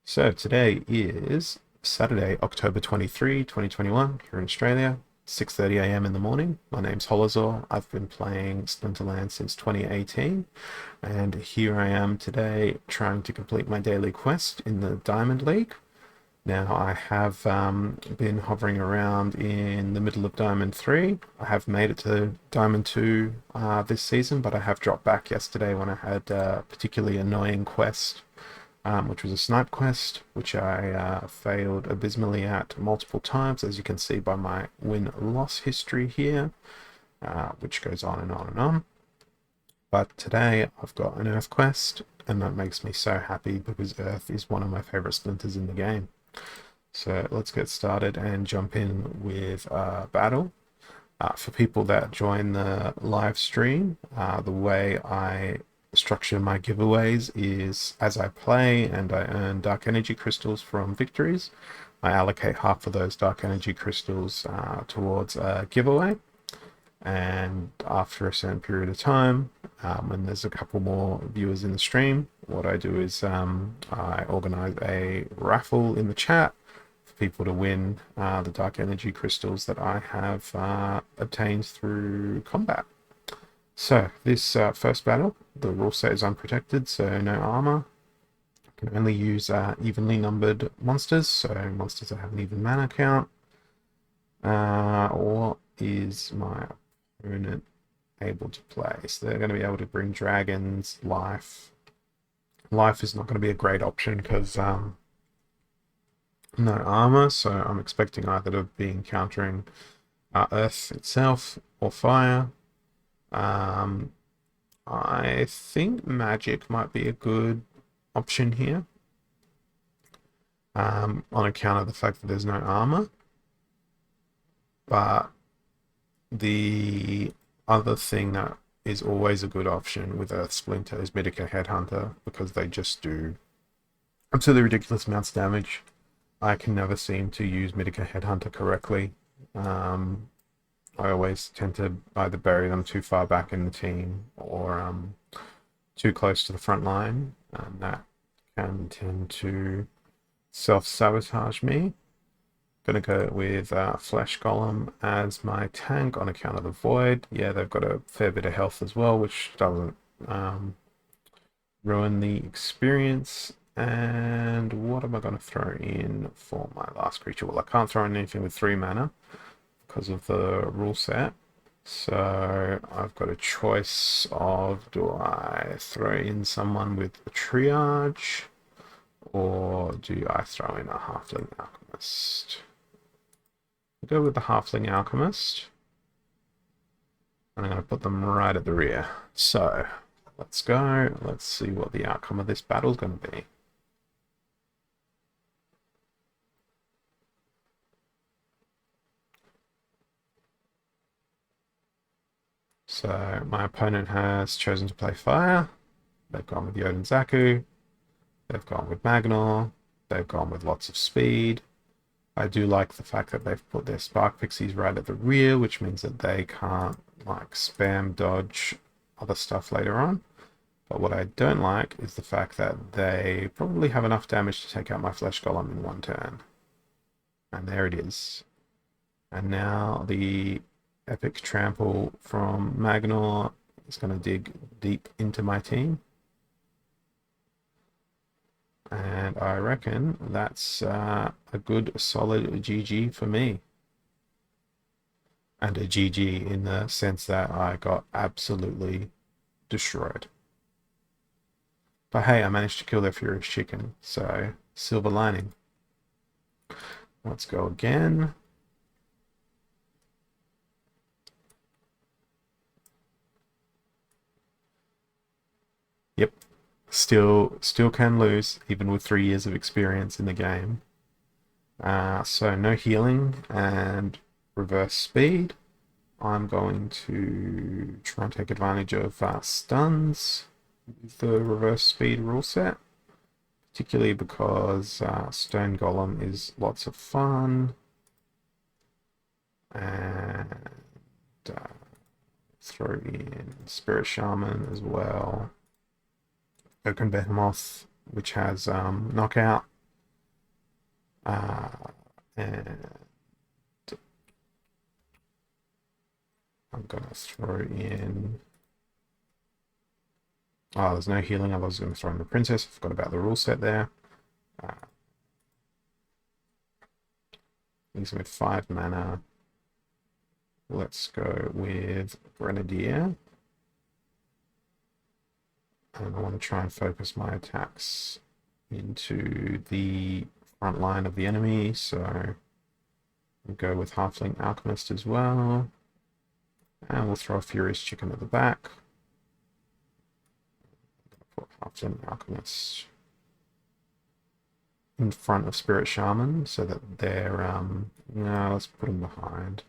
So today is Saturday, October 23, 2021, here in Australia, 6:30 a.m. in the morning. My name's Holazor. I've been playing Splinterlands since 2018, and here I am today trying to complete my daily quest in the Diamond League. Now, I have been hovering around in the middle of Diamond 3. I have made it to Diamond 2 this season, but I have dropped back yesterday when I had a particularly annoying quest, which was a snipe quest, which I failed abysmally at multiple times, as you can see by my win-loss history here, which goes on and on and on. But today I've got an Earth quest, and that makes me so happy because Earth is one of my favorite splinters in the game. So let's get started and jump in with a battle. For people that join the live stream, the way I structure my giveaways is as I play and I earn dark energy crystals from victories, I allocate half of those dark energy crystals towards a giveaway. And after a certain period of time, when there's a couple more viewers in the stream, what I do is I organize a raffle in the chat for people to win the dark energy crystals that I have obtained through combat. So this first battle, the rule set is unprotected, so no armor. I can only use evenly numbered monsters, so monsters that have an even mana count. Or is my opponent able to play? So they're going to be able to bring dragons, life. Life is not going to be a great option because no armor, so I'm expecting either to be encountering earth itself or fire. I think magic might be a good option here, on account of the fact that there's no armor. But the other thing that is always a good option with Earth Splinter is Mitika Headhunter, because they just do absolutely ridiculous amounts of damage. I can never seem to use Mitika Headhunter correctly. I always tend to either bury them too far back in the team or too close to the front line, and that can tend to self-sabotage me. Gonna go with Flesh Golem as my tank on account of the Void. Yeah, they've got a fair bit of health as well, which doesn't ruin the experience. And what am I going to throw in for my last creature? Well, I can't throw in anything with 3 mana because of the rule set. So I've got a choice of, do I throw in someone with a triage, or do I throw in a Halfling Alchemist? I'll go with the Halfling Alchemist, and I'm going to put them right at the rear. So let's go. Let's see what the outcome of this battle is going to be. So my opponent has chosen to play fire. They've gone with Yodin Zaku. They've gone with Magnor. They've gone with lots of speed. I do like the fact that they've put their Spark Pixies right at the rear, which means that they can't like spam dodge other stuff later on. But what I don't like is the fact that they probably have enough damage to take out my Flesh Golem in one turn. And there it is. And now the Epic Trample from Magnor is going to dig deep into my team. And I reckon that's a good solid GG for me. And a GG in the sense that I got absolutely destroyed. But hey, I managed to kill their Furious Chicken, so silver lining. Let's go again. Yep, still can lose, even with 3 years of experience in the game. So no healing and reverse speed. I'm going to try and take advantage of stuns with the reverse speed rule set, particularly because Stone Golem is lots of fun. And throw in Spirit Shaman as well. Oaken Behemoth, which has knockout. And I'm gonna throw in. Oh, there's no healing. I was going to throw in the princess. I forgot about the rule set there. These with 5 mana. Let's go with Grenadier. And I want to try and focus my attacks into the front line of the enemy. So we'll go with Halfling Alchemist as well. And we'll throw a Furious Chicken at the back. Put Halfling Alchemist in front of Spirit Shaman so that they're no, let's put them behind.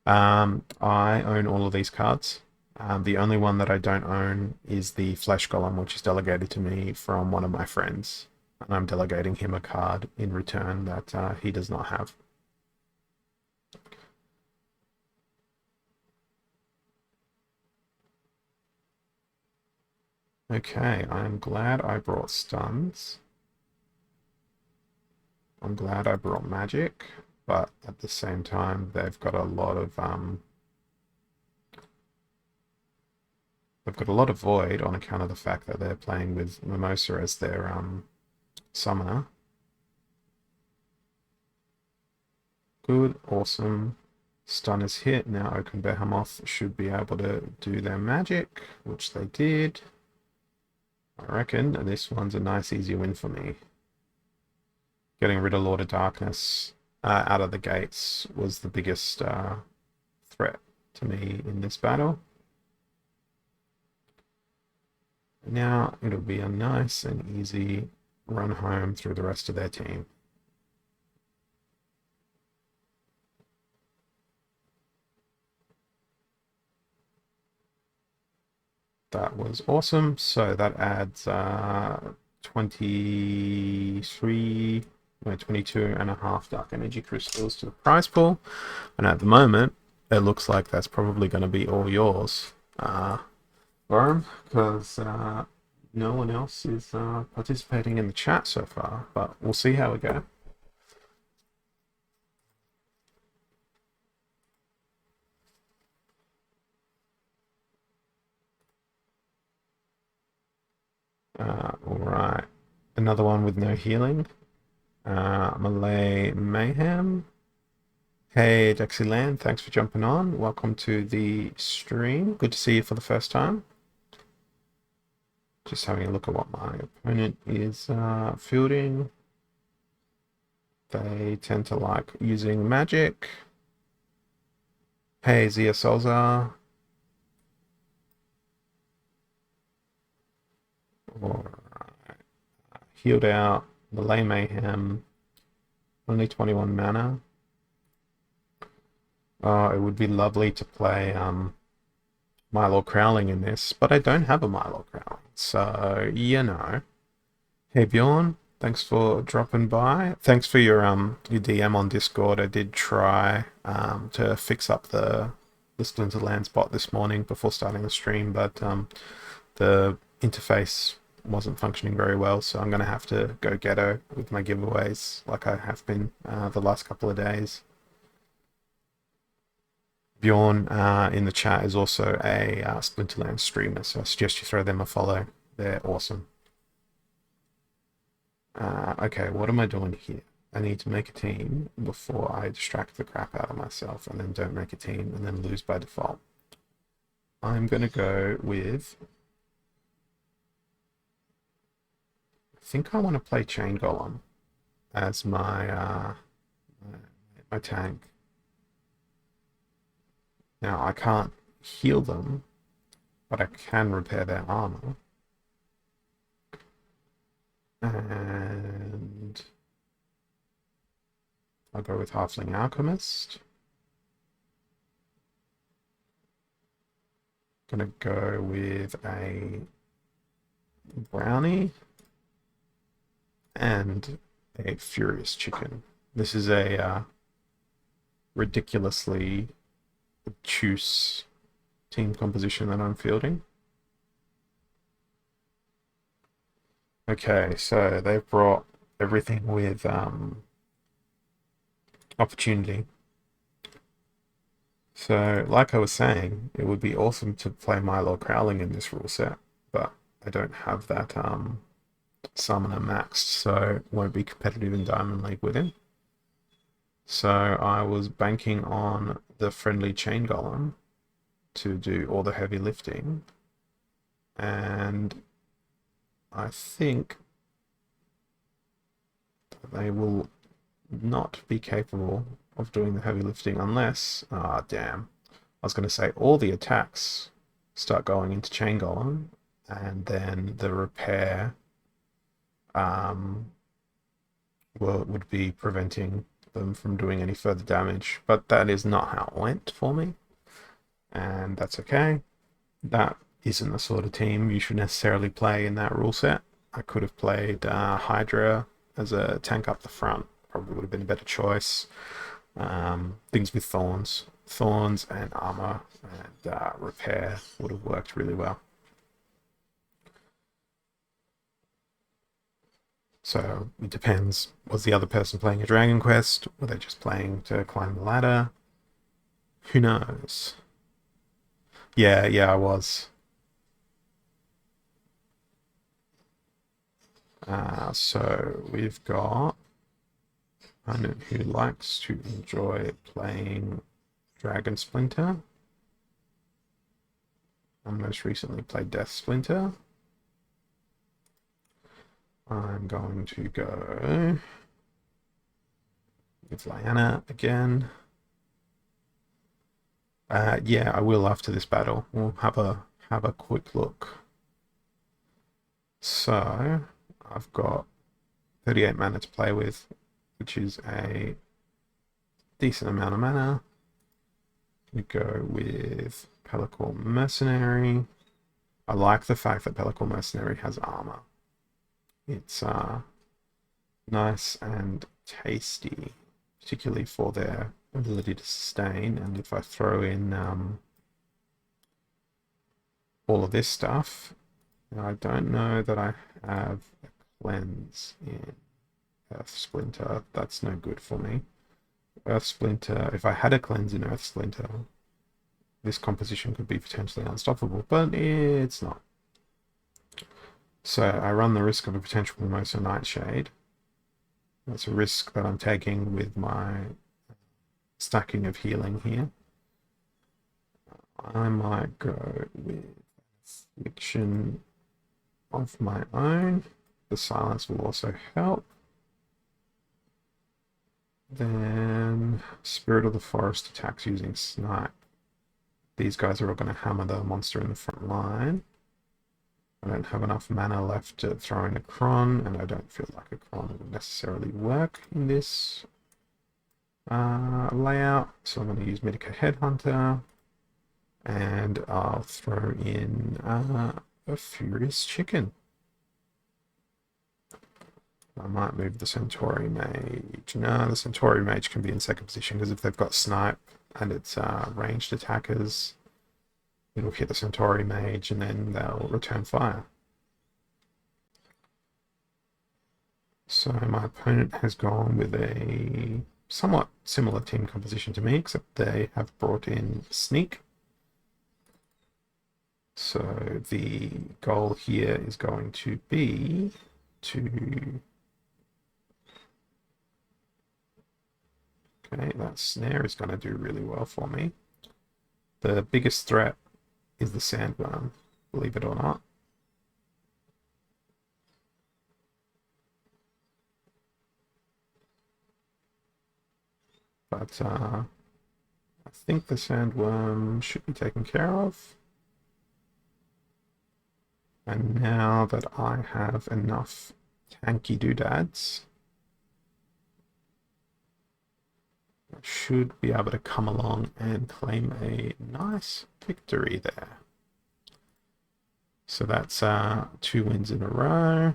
I own all of these cards. The only one that I don't own is the Flesh Golem, which is delegated to me from one of my friends. And I'm delegating him a card in return that he does not have. Okay, I'm glad I brought stuns. I'm glad I brought magic, but at the same time, they've got a lot of void on account of the fact that they're playing with Mimosa as their summoner. Good, awesome. Stun is hit. Now Oaken Behemoth should be able to do their magic, which they did. I reckon this one's a nice easy win for me. Getting rid of Lord of Darkness out of the gates was the biggest threat to me in this battle. Now it'll be a nice and easy run home through the rest of their team. That was awesome. So that adds 22 and a half Dark Energy Crystals to the prize pool. And at the moment, it looks like that's probably going to be all yours, Warren, because no one else is participating in the chat so far, but we'll see how we go. All right, another one with no healing. Malay Mayhem. Hey, Dexyland, thanks for jumping on. Welcome to the stream. Good to see you for the first time. Just having a look at what my opponent is fielding. They tend to like using magic. Hey, Zia Solzar. Alright. Healed out. Malay Mayhem. Only 21 mana. It would be lovely to play Milo Crowling in this, but I don't have a Milo Crowling, so you know. Hey Bjorn, thanks for dropping by. Thanks for your DM on Discord. I did try to fix up the Splinterlands bot this morning before starting the stream, but the interface wasn't functioning very well, so I'm gonna have to go ghetto with my giveaways like I have been the last couple of days. Bjorn in the chat is also a Splinterlands streamer, so I suggest you throw them a follow. They're awesome. Okay, what am I doing here? I need to make a team before I distract the crap out of myself and then don't make a team and then lose by default. I'm going to go with... I think I want to play Chain Golem as my tank. Now, I can't heal them, but I can repair their armor. And I'll go with Halfling Alchemist. Gonna go with a Brownie and a Furious Chicken. This is a ridiculously obtuse team composition that I'm fielding. Okay, so they've brought everything with opportunity. So, like I was saying, it would be awesome to play Milo Crowling in this rule set, but I don't have that summoner maxed, so won't be competitive in Diamond League with him. So I was banking on the friendly Chain Golem to do all the heavy lifting, and I think they will not be capable of doing the heavy lifting unless, ah, damn. I was going to say all the attacks start going into Chain Golem, and then the repair um, would be preventing them from doing any further damage. But that is not how it went for me, and that's okay. That isn't the sort of team you should necessarily play in that rule set. I could have played Hydra as a tank up the front. Probably would have been a better choice. Things with thorns and armor and repair would have worked really well. So it depends. Was the other person playing a Dragon Quest? Were they just playing to climb the ladder? Who knows? Yeah, I was. So we've got opponent who likes to enjoy playing Dragon Splinter. I most recently played Death Splinter. I'm going to go with Lyanna again. Yeah, I will after this battle. We'll have a quick look. So I've got 38 mana to play with, which is a decent amount of mana. We go with Pellicle Mercenary. I like the fact that Pellicle Mercenary has armor. It's nice and tasty, particularly for their ability to sustain. And if I throw in all of this stuff, I don't know that I have a cleanse in Earth Splinter. That's no good for me. Earth Splinter, if I had a cleanse in Earth Splinter, this composition could be potentially unstoppable, but it's not. So I run the risk of a potential Mimosa Nightshade. That's a risk that I'm taking with my stacking of healing here. I might go with Affliction of my own. The silence will also help. Then Spirit of the Forest attacks using Snipe. These guys are all going to hammer the monster in the front line. I don't have enough mana left to throw in a Cron, and I don't feel like a Cron would necessarily work in this layout. So I'm going to use Mitika Headhunter, and I'll throw in a Furious Chicken. I might move the Centauri Mage. No, the Centauri Mage can be in second position because if they've got Snipe and it's ranged attackers, it'll hit the Centauri Mage and then they'll return fire. So my opponent has gone with a somewhat similar team composition to me, except they have brought in Sneak. So the goal here is going to be to... Okay, that snare is going to do really well for me. The biggest threat is the Sandworm, believe it or not. But I think the Sandworm should be taken care of. And now that I have enough tanky doodads, I should be able to come along and claim a nice victory there. So that's 2 wins in a row.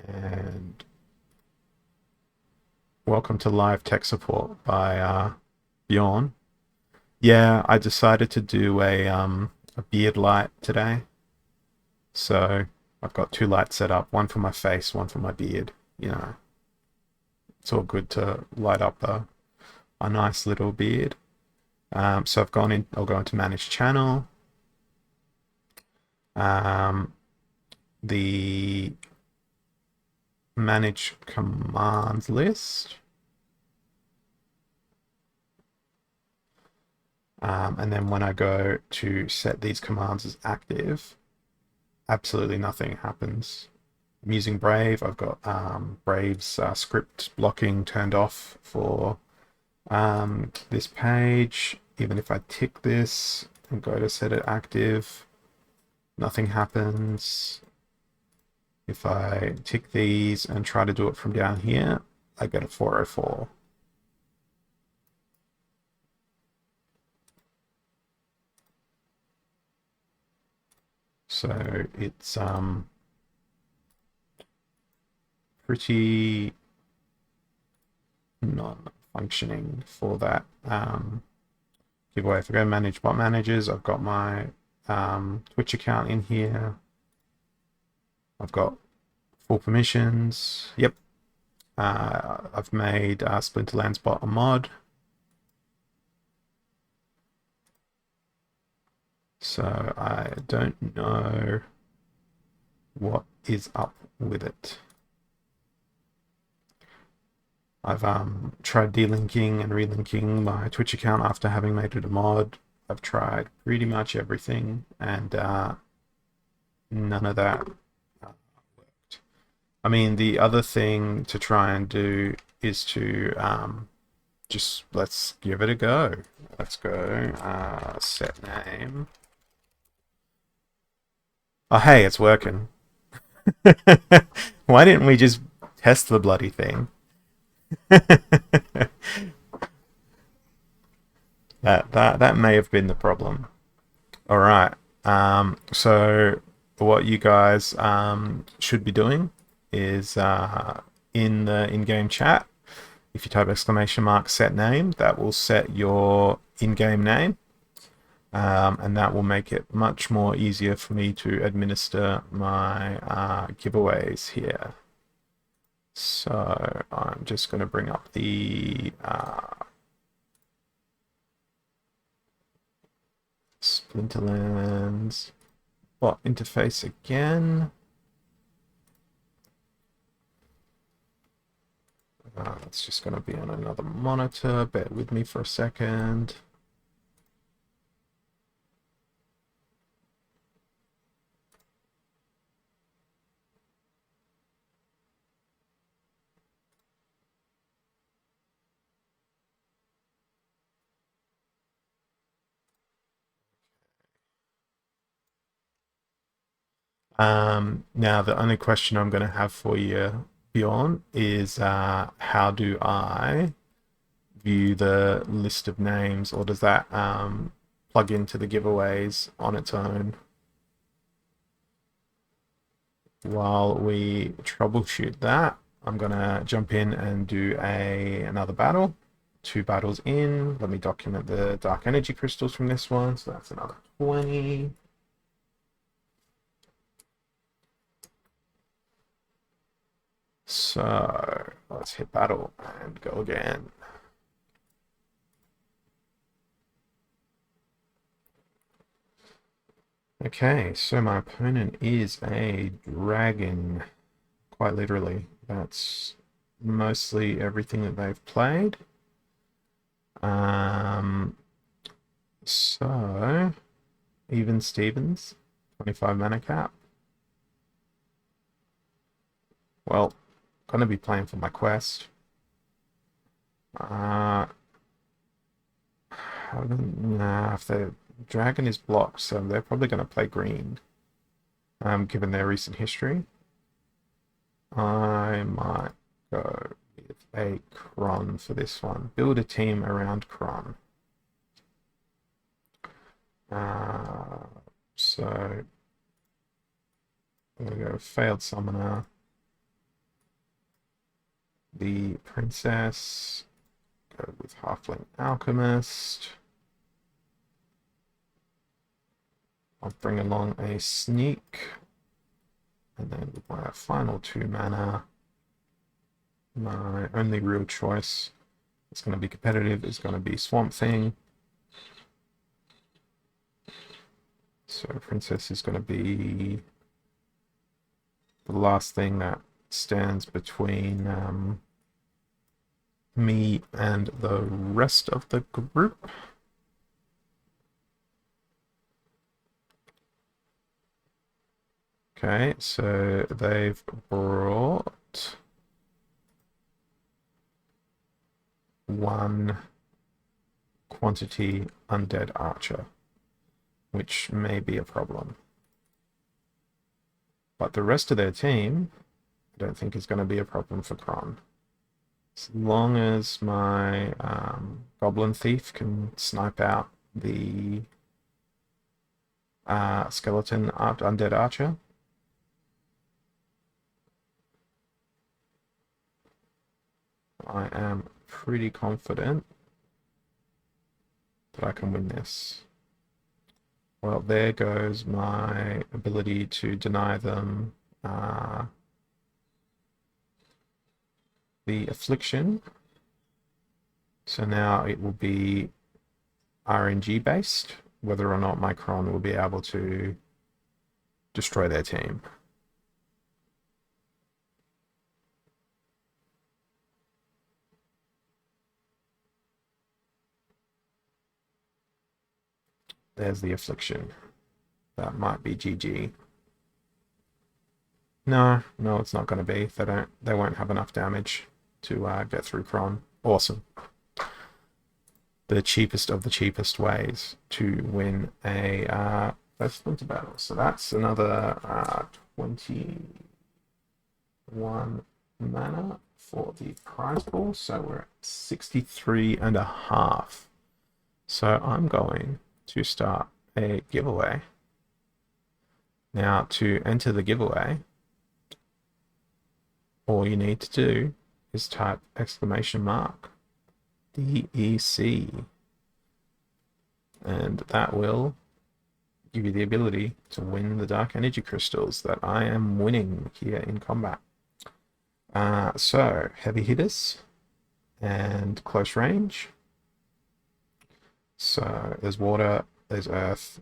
And welcome to live tech support by Bjorn. Yeah, I decided to do a beard light today. So I've got two lights set up, one for my face, one for my beard. You know, it's all good to light up a nice little beard. So I've gone in, I'll go into manage channel. The manage commands list. And then when I go to set these commands as active, absolutely nothing happens. I'm using Brave. I've got Brave's script blocking turned off for this page. Even if I tick this and go to set it active, nothing happens. If I tick these and try to do it from down here, I get a 404. So it's pretty non-functioning for that giveaway. If I go manage bot managers, I've got my Twitch account in here. I've got full permissions. Yep. I've made Splinterlands bot a mod. So I don't know what is up with it. I've tried delinking and relinking my Twitch account after having made it a mod. I've tried pretty much everything, and none of that worked. I mean, the other thing to try and do is to just let's give it a go. Let's go set name. Oh, hey, it's working. Why didn't we just test the bloody thing? That may have been the problem. All right. So what you guys should be doing is in the in-game chat, if you type exclamation mark set name, that will set your in-game name. And that will make it much more easier for me to administer my giveaways here. So I'm just going to bring up the Splinterlands bot interface again. It's just going to be on another monitor. Bear with me for a second. Now, the only question I'm going to have for you, Bjorn, is how do I view the list of names, or does that plug into the giveaways on its own? While we troubleshoot that, I'm going to jump in and do another battle. 2 battles in. Let me document the dark energy crystals from this one. So that's another 20. So let's hit battle and go again. Okay, so my opponent is a dragon, quite literally. That's mostly everything that they've played. So even Stevens, 25 mana cap. Well, gonna be playing for my quest. Nah, if the dragon is blocked, so they're probably gonna play green. Given their recent history. I might go with a Kron for this one. Build a team around Kron. So I'm gonna go failed summoner. The princess. Go with halfling alchemist. I'll bring along a sneak And then with my final 2 mana, my only real choice is going to be competitive, is going to be Swamp Thing. So Princess is going to be the last thing that stands between me and the rest of the group. Okay, so they've brought 1 quantity undead archer, which may be a problem. But the rest of their team, I don't think is going to be a problem for Kron. As long as my Goblin Thief can snipe out the skeleton undead archer, I am pretty confident that I can win this. Well, there goes my ability to deny them the affliction. So now it will be RNG based, whether or not my Kron will be able to destroy their team. There's the affliction. That might be GG. No, it's not going to be. They won't have enough damage to get through Kron. Awesome. The cheapest of the cheapest ways to win a first Splinter battle. So that's another 21 mana for the prize pool. So we're at 63.5. So I'm going to start a giveaway. Now, to enter the giveaway, all you need to do is type !DEC, and that will give you the ability to win the Dark Energy Crystals that I am winning here in combat. So, heavy hitters and close range. So, there's water, there's earth.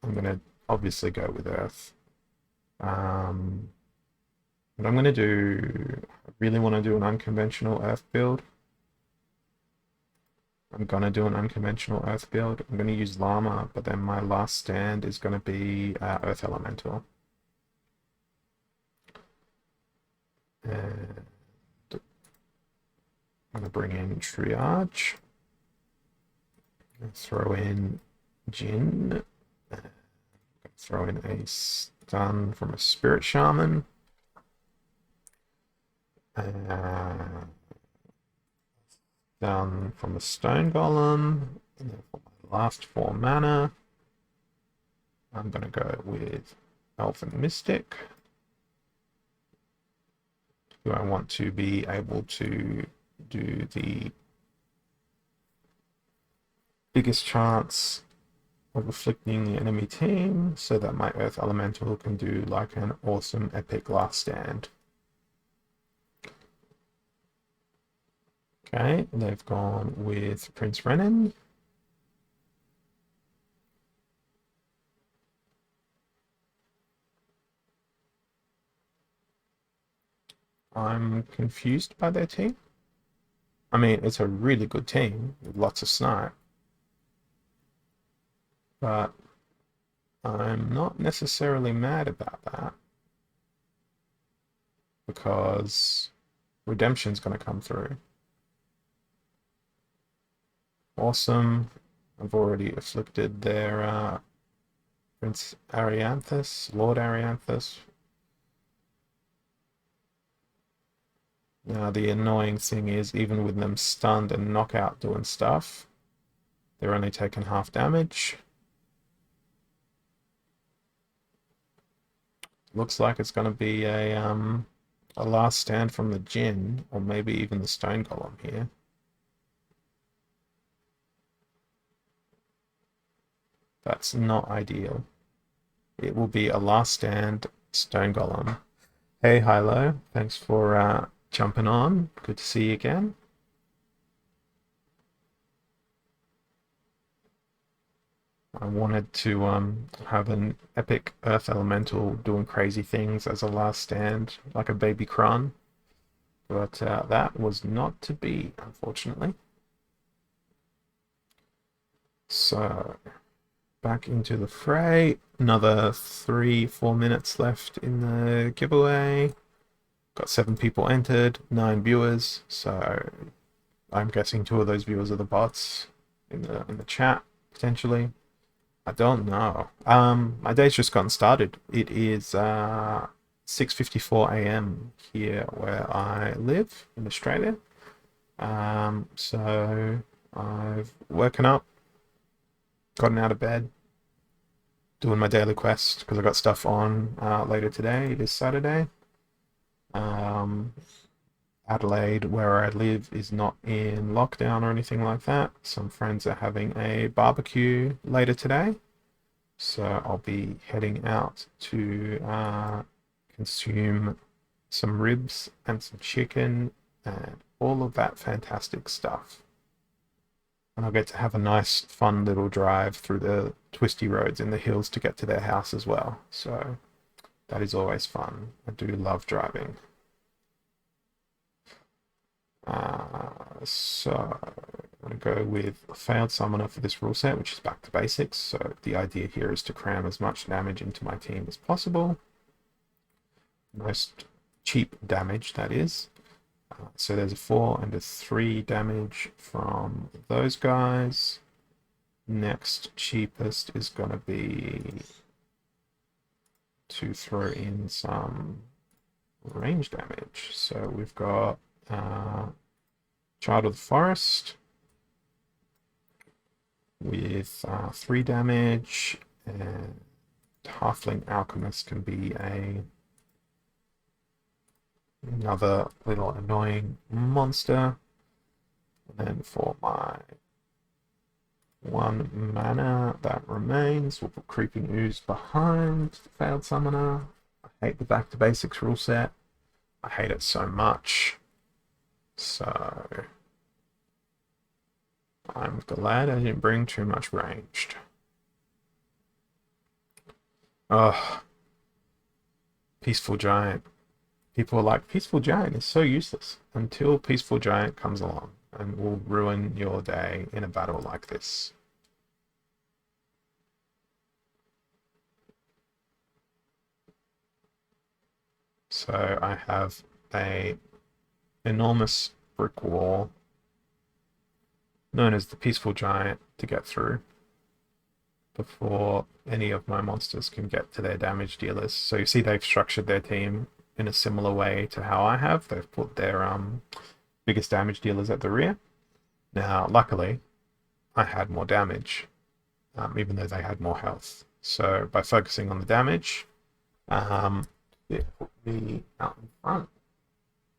I'm going to obviously go with earth. What I'm going to do, I really want to do an unconventional earth build. I'm going to do an unconventional earth build. I'm going to use llama, but then my last stand is going to be earth elemental. And I'm going to bring in triage. Throw in Jin. Throw in a stun from a spirit shaman. Stun from a stone golem. And then for my last 4 mana, I'm going to go with Elven Mystic, who I want to be able to do the biggest chance of afflicting the enemy team, so that my Earth Elemental can do like an awesome epic last stand. Okay, they've gone with Prince Renan. I'm confused by their team. I mean, it's a really good team with lots of snipe, but I'm not necessarily mad about that, because Redemption's going to come through. Awesome. I've already afflicted their Prince Arianthus, Lord Arianthus. Now, the annoying thing is, even with them stunned and knockout doing stuff, they're only taking half damage. Looks like it's going to be a last stand from the Jinn, or maybe even the Stone Golem here. That's not ideal. it will be a last stand stone golem. Hey, Hilo, thanks for jumping on. Good to see you again. I wanted to have an epic Earth Elemental doing crazy things as a last stand, like a baby Kron, but that was not to be, unfortunately. So, back into the fray. Another 3-4 minutes left in the giveaway. Got 7 people entered, 9 viewers, so I'm guessing 2 of those viewers are the bots in the chat, potentially. I don't know. My day's just gotten started. It is 6:54 a.m. here where I live in Australia. So I've woken up, gotten out of bed, doing my daily quest because I got stuff on later today. It is Saturday. Adelaide, where I live, is not in lockdown or anything like that. Some friends are having a barbecue later today, so I'll be heading out to consume some ribs and some chicken and all of that fantastic stuff. And I'll get to have a nice, fun little drive through the twisty roads in the hills to get to their house as well. So that is always fun. I do love driving. So I'm going to go with Failed Summoner for this rule set, which is back to basics. So the idea here is to cram as much damage into my team as possible. Most cheap damage, that is. So there's a 4 and a 3 damage from those guys. Next cheapest is going to be to throw in some range damage. So we've got Child of the Forest with 3 damage, and Halfling Alchemist can be another little annoying monster. And then for my 1 mana that remains, we'll put Creeping Ooze behind the Failed Summoner. I hate the Back to Basics rule set. I hate it so much. So I'm glad I didn't bring too much ranged. Ugh. Peaceful Giant. People are like, Peaceful Giant is so useless until Peaceful Giant comes along and will ruin your day in a battle like this. So I have a enormous brick wall known as the Peaceful Giant to get through before any of my monsters can get to their damage dealers. So you see they've structured their team in a similar way to how I have. They've put their biggest damage dealers at the rear. Now, luckily, I had more damage, even though they had more health. So by focusing on the damage, it put me out in front.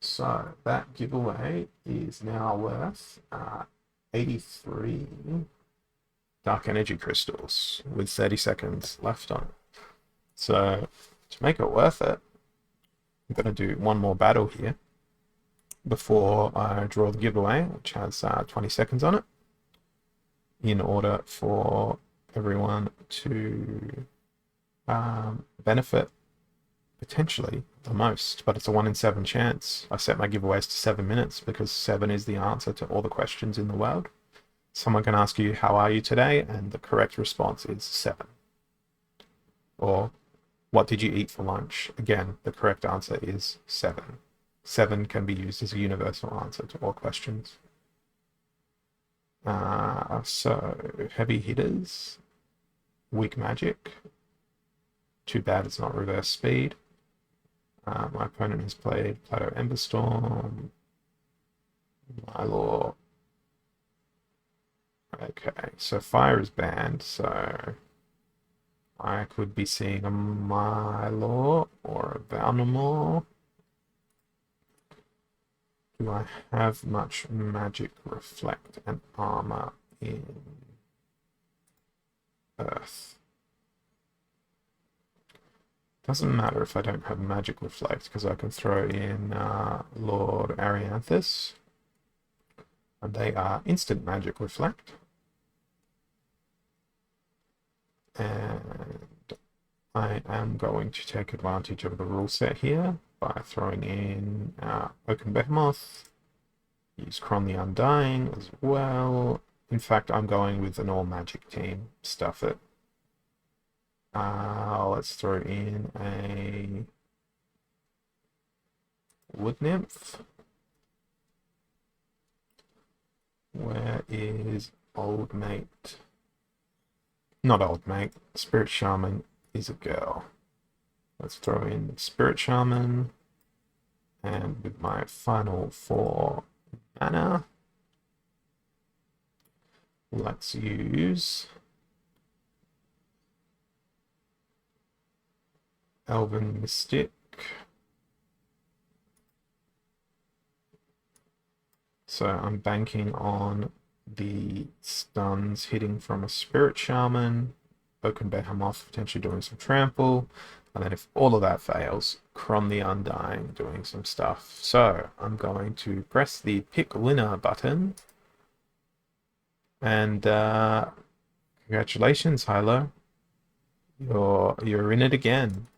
So that giveaway is now worth 83 Dark Energy Crystals with 30 seconds left on it. So to make it worth it, I'm going to do one more battle here before I draw the giveaway, which has 20 seconds on it, in order for everyone to benefit potentially the most. But it's a 1 in 7 chance. I set my giveaways to 7 minutes because 7 is the answer to all the questions in the world. Someone can ask you, how are you today? And the correct response is 7. Or, what did you eat for lunch? Again, the correct answer is 7. 7 can be used as a universal answer to all questions. So, heavy hitters, weak magic. Too bad it's not reverse speed. My opponent has played Plateau Emberstorm, Mylor. Okay, so fire is banned, so I could be seeing a Mylor or a Valnamore. Do I have much magic, reflect, and armor in Earth? Doesn't matter if I don't have Magic Reflect, because I can throw in Lord Arianthus, and they are instant Magic Reflect. And I am going to take advantage of the rule set here by throwing in Oaken Behemoth, use Kron the Undying as well. In fact, I'm going with an all-magic team. Stuff it. Let's throw in a Wood Nymph. Where is Old Mate? Not Old Mate. Spirit Shaman is a girl. Let's throw in Spirit Shaman. And with my final 4 mana, let's use Elven Mystic. So I'm banking on the stuns hitting from a Spirit Shaman, Oaken Behemoth potentially doing some trample, and then if all of that fails, Kron the Undying doing some stuff. So I'm going to press the pick winner button, and congratulations, Hilo. You're in it again.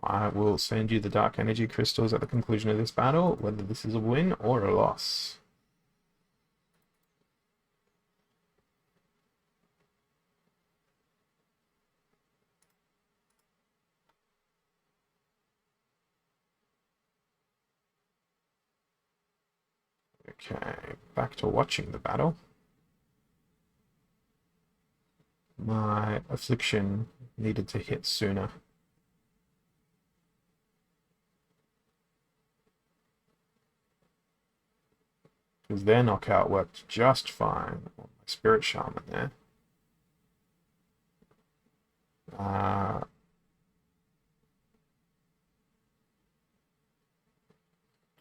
I will send you the Dark Energy Crystals at the conclusion of this battle, whether this is a win or a loss. Okay, back to watching the battle. My Affliction needed to hit sooner. Because their knockout worked just fine on my Spirit Shaman there.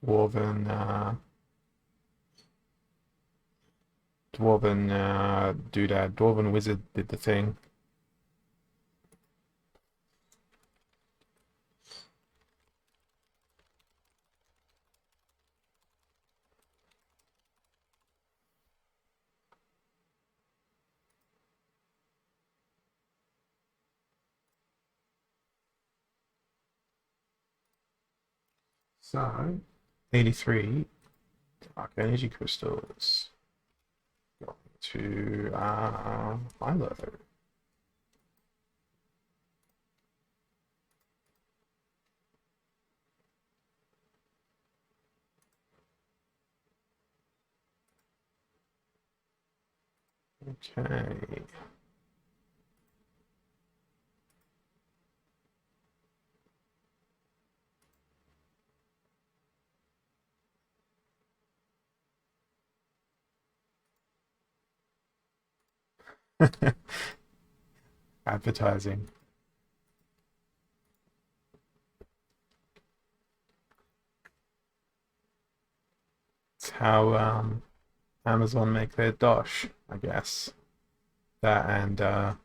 Dwarven Doodad, Dwarven Wizard did the thing. So, 83 Dark Energy Crystals. Going to Philo. Okay. Advertising. It's how Amazon make their dosh, I guess. That and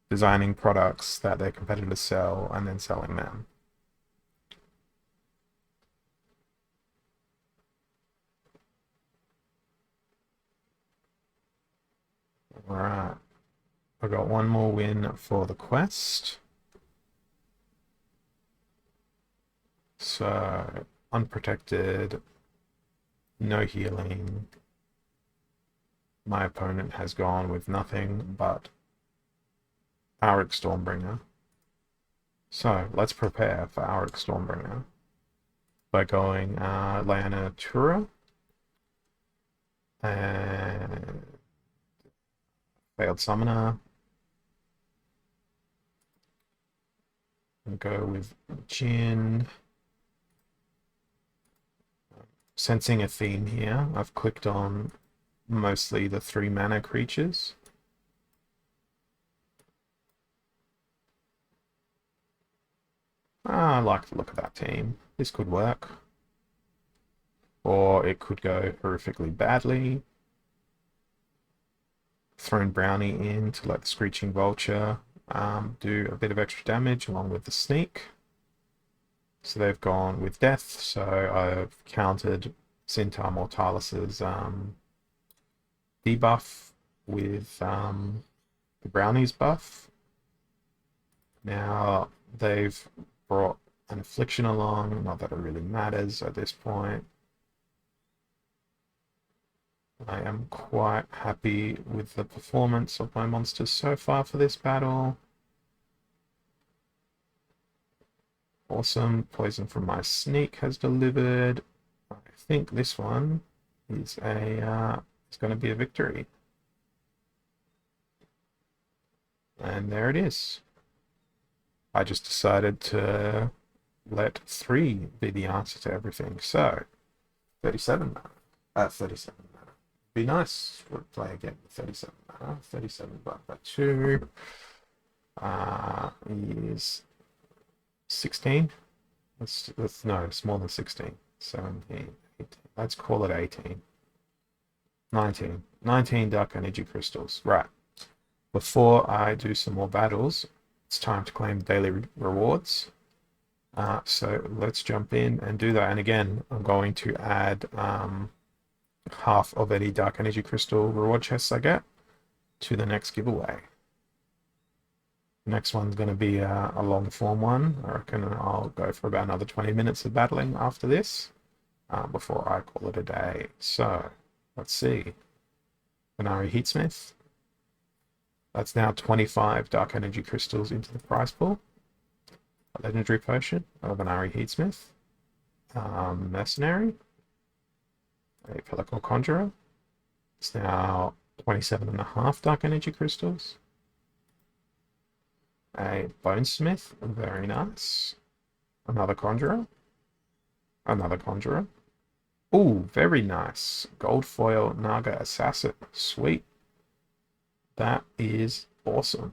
designing products that their competitors sell and then selling them. Alright. I got one more win for the quest. So, unprotected, no healing. My opponent has gone with nothing but Auric Stormbringer. So, let's prepare for Auric Stormbringer by going Lyanna Tura and Failed Summoner. And go with Jin. Sensing a theme here, I've clicked on mostly the 3 mana creatures. I like the look of that team. This could work. Or it could go horrifically badly. Thrown Brownie in to let the Screeching Vulture do a bit of extra damage along with the sneak. So they've gone with death. So I've countered Centaur Mortalis's debuff with the brownies buff. Now they've brought an affliction along, not that it really matters at this point. I am quite happy with the performance of my monsters so far for this battle. Awesome. Poison from my sneak has delivered. I think this one is it's going to be a victory. And there it is. I just decided to let 3 be the answer to everything. So 37 mana. 37 mana. Be nice to play again with 37 mana. 37 divided by 2 is 16. No, it's more than 16. 17, 18. Let's call it 18. 19. 19 dark energy crystals. Right. Before I do some more battles, it's time to claim daily rewards. So let's jump in and do that. And again, I'm going to add half of any dark energy crystal reward chests I get to the next giveaway. Next one's going to be a long form one. I reckon I'll go for about another 20 minutes of battling after this before I call it a day. So let's see. Venari Heatsmith. That's now 25 dark energy crystals into the prize pool. A legendary potion of Venari Heatsmith. Mercenary. A Pellicle Conjurer. It's now 27.5 dark energy crystals. A Bonesmith, very nice. Another Conjurer. Another Conjurer. Ooh, very nice. Gold foil Naga Assassin. Sweet. That is awesome.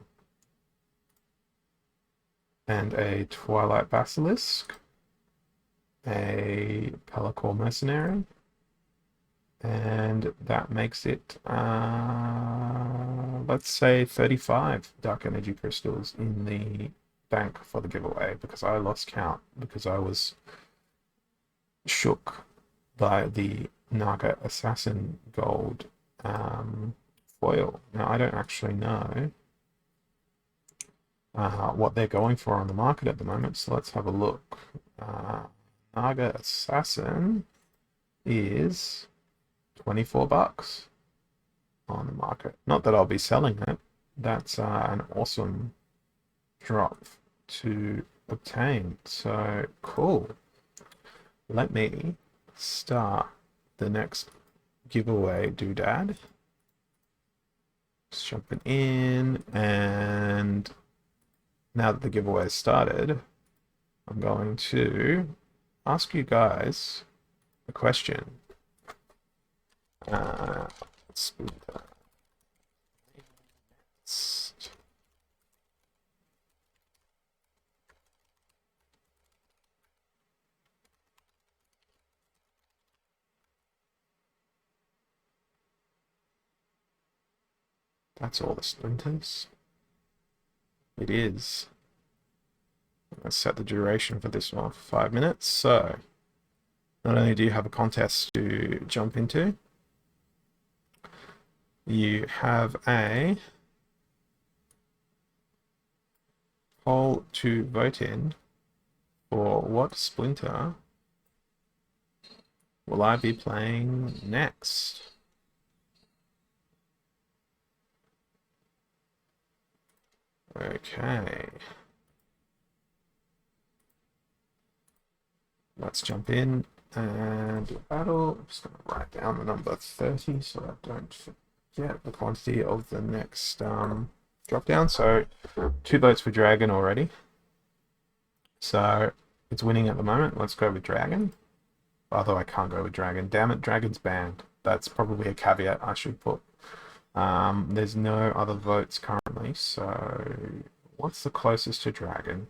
And a Twilight Basilisk. A Pellicle Mercenary. And that makes it, let's say 35 dark energy crystals in the bank for the giveaway, because I lost count because I was shook by the Naga Assassin gold foil. Now, I don't actually know what they're going for on the market at the moment, so let's have a look. Naga Assassin is 24 bucks on the market. Not that I'll be selling it. That's an awesome drop to obtain. So cool. Let me start the next giveaway doodad. Just jumping in, and now that the giveaway has started, I'm going to ask you guys a question. Let's do that. That's all the splinters. It is. Let's set the duration for this one for 5 minutes. So, not only do you have a contest to jump into, you have a poll to vote in for what splinter will I be playing next. Okay. Let's jump in and do a battle. I'm just going to write down the number 30 so I don't forget the quantity of the next drop down. So 2 votes for Dragon already. So it's winning at the moment. Let's go with Dragon. Although I can't go with Dragon. Damn it, Dragon's banned. That's probably a caveat I should put. There's no other votes currently, so what's the closest to Dragon?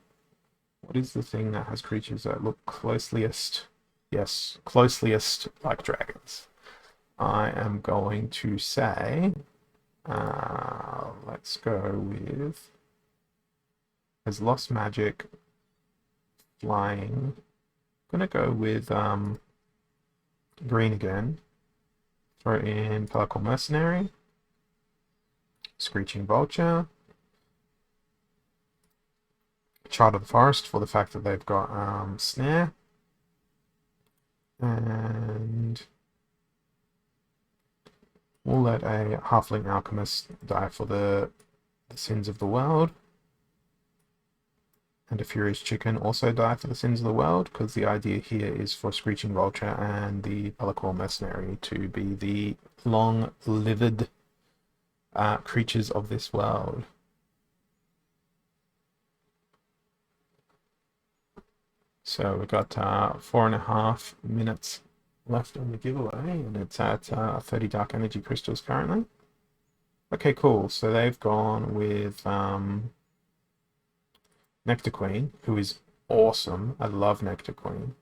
What is the thing that has creatures that look closeliest? Yes, closeliest like dragons. I am going to say, let's go with has lost magic, flying. I'm gonna go with green again. Throw in Pelican Mercenary, Screeching Vulture, Child of the Forest for the fact that they've got Snare, and we'll let a Halfling Alchemist die for the Sins of the World, and a Furious Chicken also die for the Sins of the World, because the idea here is for Screeching Vulture and the Pelican Mercenary to be the long-lived creatures of this world. So we've got 4.5 minutes left on the giveaway, and it's at 30 Dark Energy Crystals currently. Okay, cool. So they've gone with Nectar Queen, who is awesome. I love Nectar Queen.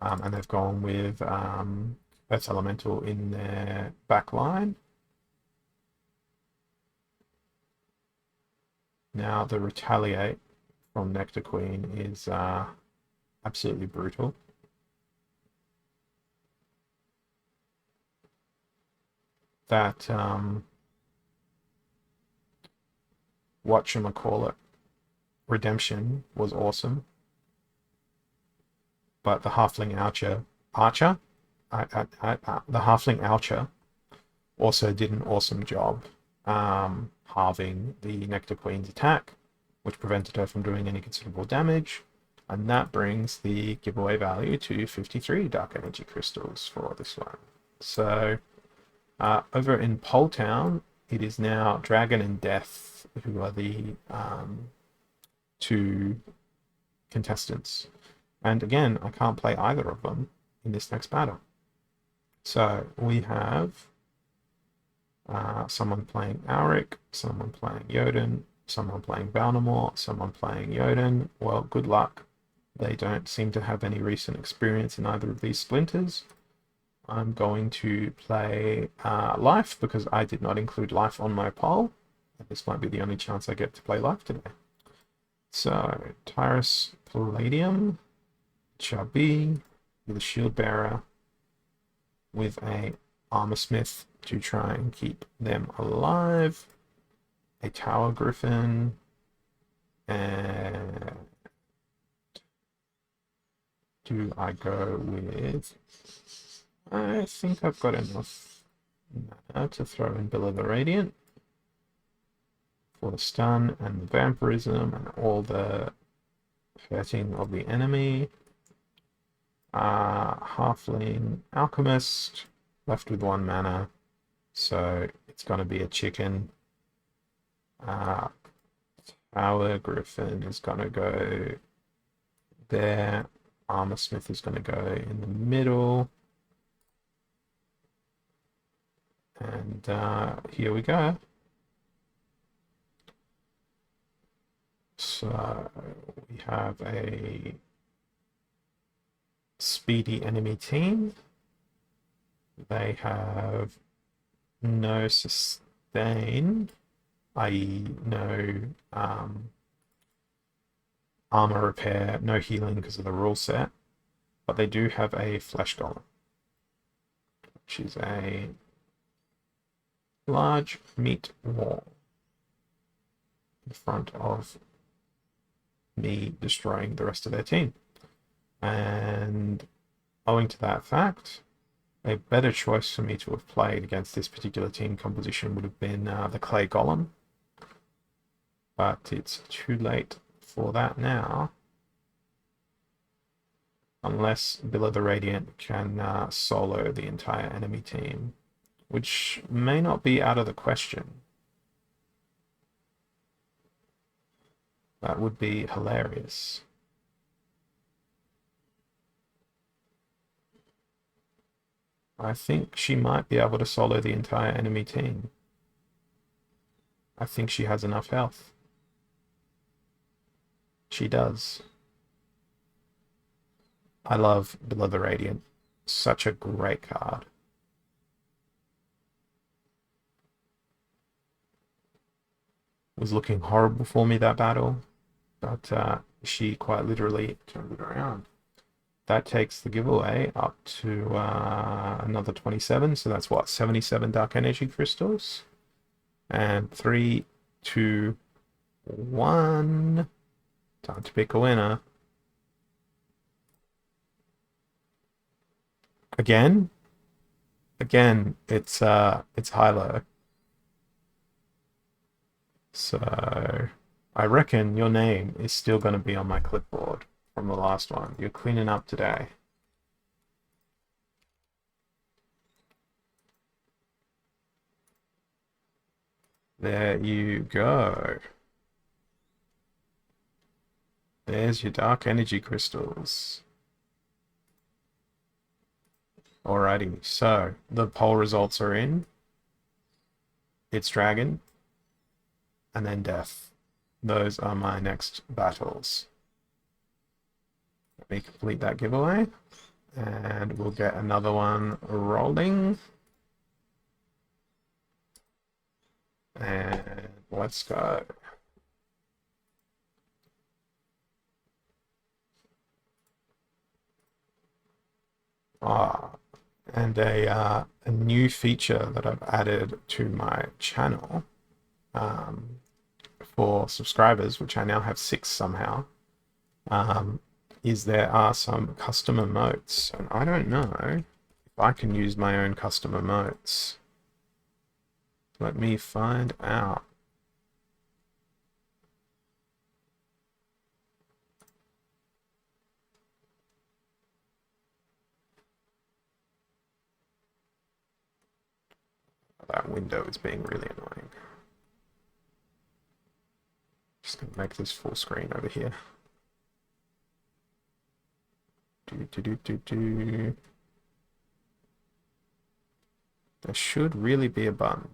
And they've gone with Earth Elemental in their back line. Now the Retaliate from Nectar Queen is absolutely brutal. That whatchamacallit, Redemption was awesome, but the Halfling Archer, the Halfling Archer also did an awesome job halving the Nectar Queen's attack, which prevented her from doing any considerable damage, and that brings the giveaway value to 53 Dark Energy Crystals for this one. So over in Pole Town, it is now Dragon and Death who are the two contestants. And again, I can't play either of them in this next battle. So we have someone playing Auric, someone playing Jotun, someone playing Balnamore, someone playing Jotun. Well, good luck. They don't seem to have any recent experience in either of these splinters. I'm going to play Life because I did not include Life on my poll. This might be the only chance I get to play Life today. So, Tyrus Palladium, Chubby, with a Shield Bearer, with a Armor Smith to try and keep them alive, a Tower Griffin, and do I go with... I think I've got enough mana to throw in Bill of the Radiant for the stun and the vampirism and all the hurting of the enemy. Halfling Alchemist, left with 1 mana, so it's going to be a chicken. Tower Griffin is going to go there. Armor Smith is going to go in the middle. And here we go. So we have a speedy enemy team. They have no sustain, i.e. no armor repair, no healing because of the rule set, but they do have a Flesh Golem, which is a large meat wall in front of me destroying the rest of their team. And owing to that fact, a better choice for me to have played against this particular team composition would have been the Clay Golem. But it's too late for that now. Unless Bill of the Radiant can solo the entire enemy team, which may not be out of the question. That would be hilarious. I think she might be able to solo the entire enemy team. I think she has enough health. She does. I love Bill of the Radiant. Such a great card. Was looking horrible for me, that battle, but she quite literally turned it around. That takes the giveaway up to another 27. So that's what, 77 dark energy crystals. And 3, 2, 1. Time to pick a winner. Again, it's Hilo. So I reckon your name is still going to be on my clipboard from the last one. You're cleaning up today. There you go. There's your dark energy crystals. Alrighty, so the poll results are in. It's Dragon, and then Death. Those are my next battles. Let me complete that giveaway, and we'll get another one rolling. And let's go. And a new feature that I've added to my channel for subscribers, which I now have 6 somehow, is there are some custom emotes, and I don't know if I can use my own custom emotes. Let me find out. That window is being really annoying. Just gonna make this full screen over here. There should really be a button.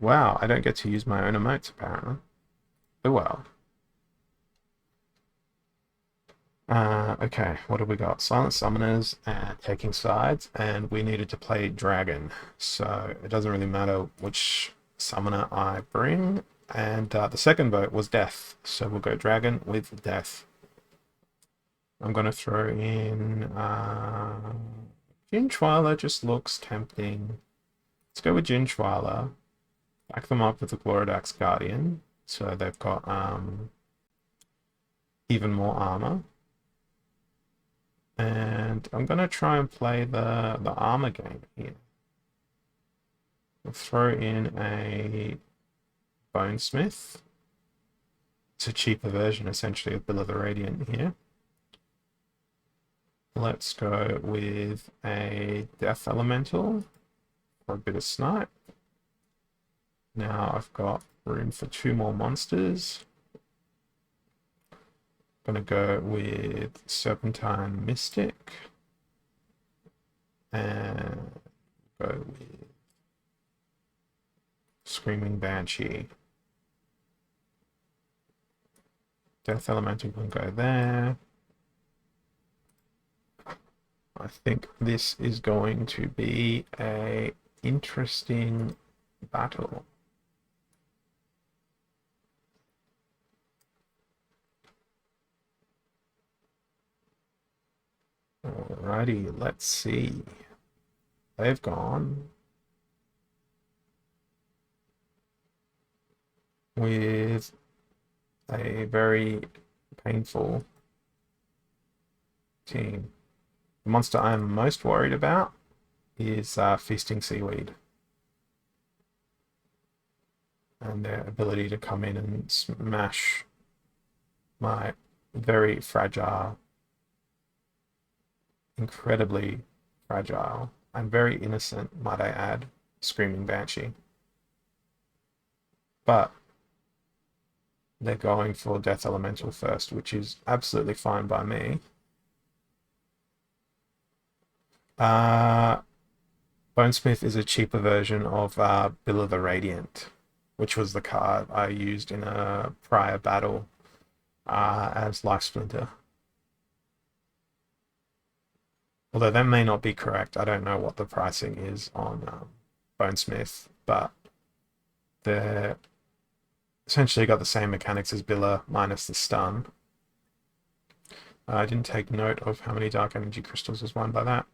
Wow, I don't get to use my own emotes apparently. Oh well. Okay, what have we got? Silent Summoners and Taking Sides, and we needed to play Dragon. So it doesn't really matter which summoner I bring. And the second vote was Death. So we'll go Dragon with Death. I'm going to throw in Ginchweiler just looks tempting. Let's go with Ginchweiler. Back them up with the Gloridax Guardian. So they've got even more armor. And I'm going to try and play the armor game here. We'll throw in a Bonesmith. It's a cheaper version, essentially, of Bill of the Radiant here. Let's go with a Death Elemental for a bit of snipe. Now I've got room for 2 more monsters. Gonna go with Serpentine Mystic and go with Screaming Banshee. Death Elemental can go there. I think this is going to be a interesting battle. Alrighty, let's see. They've gone with a very painful team. The monster I'm most worried about is Feasting Seaweed. And their ability to come in and smash my very fragile, incredibly fragile, and very innocent, might I add, Screaming Banshee. But they're going for Death Elemental first, which is absolutely fine by me. Bonesmith is a cheaper version of Bill of the Radiant, which was the card I used in a prior battle. as Life Splinter. Although that may not be correct. I don't know what the pricing is on Bonesmith, but they're essentially got the same mechanics as Billa minus the stun. I didn't take note of how many Dark Energy Crystals was won by that.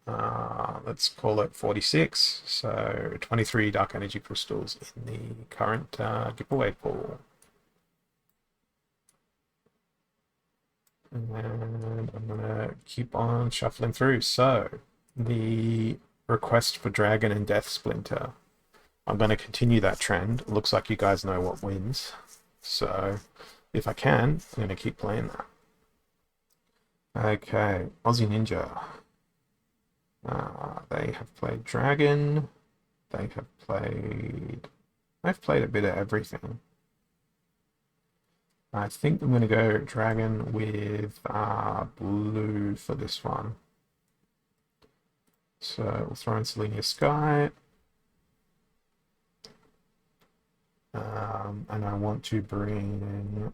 Let's call it 46. So 23 Dark Energy Crystals in the current giveaway pool. And I'm going to keep on shuffling through. So the request for Dragon and Death Splinter. I'm going to continue that trend. It looks like you guys know what wins. So if I can, I'm going to keep playing that. Okay, Aussie Ninja. They have played Dragon. They have played... They've played a bit of everything. I think I'm going to go Dragon with blue for this one. So we'll throw in Selenia Sky. And I want to bring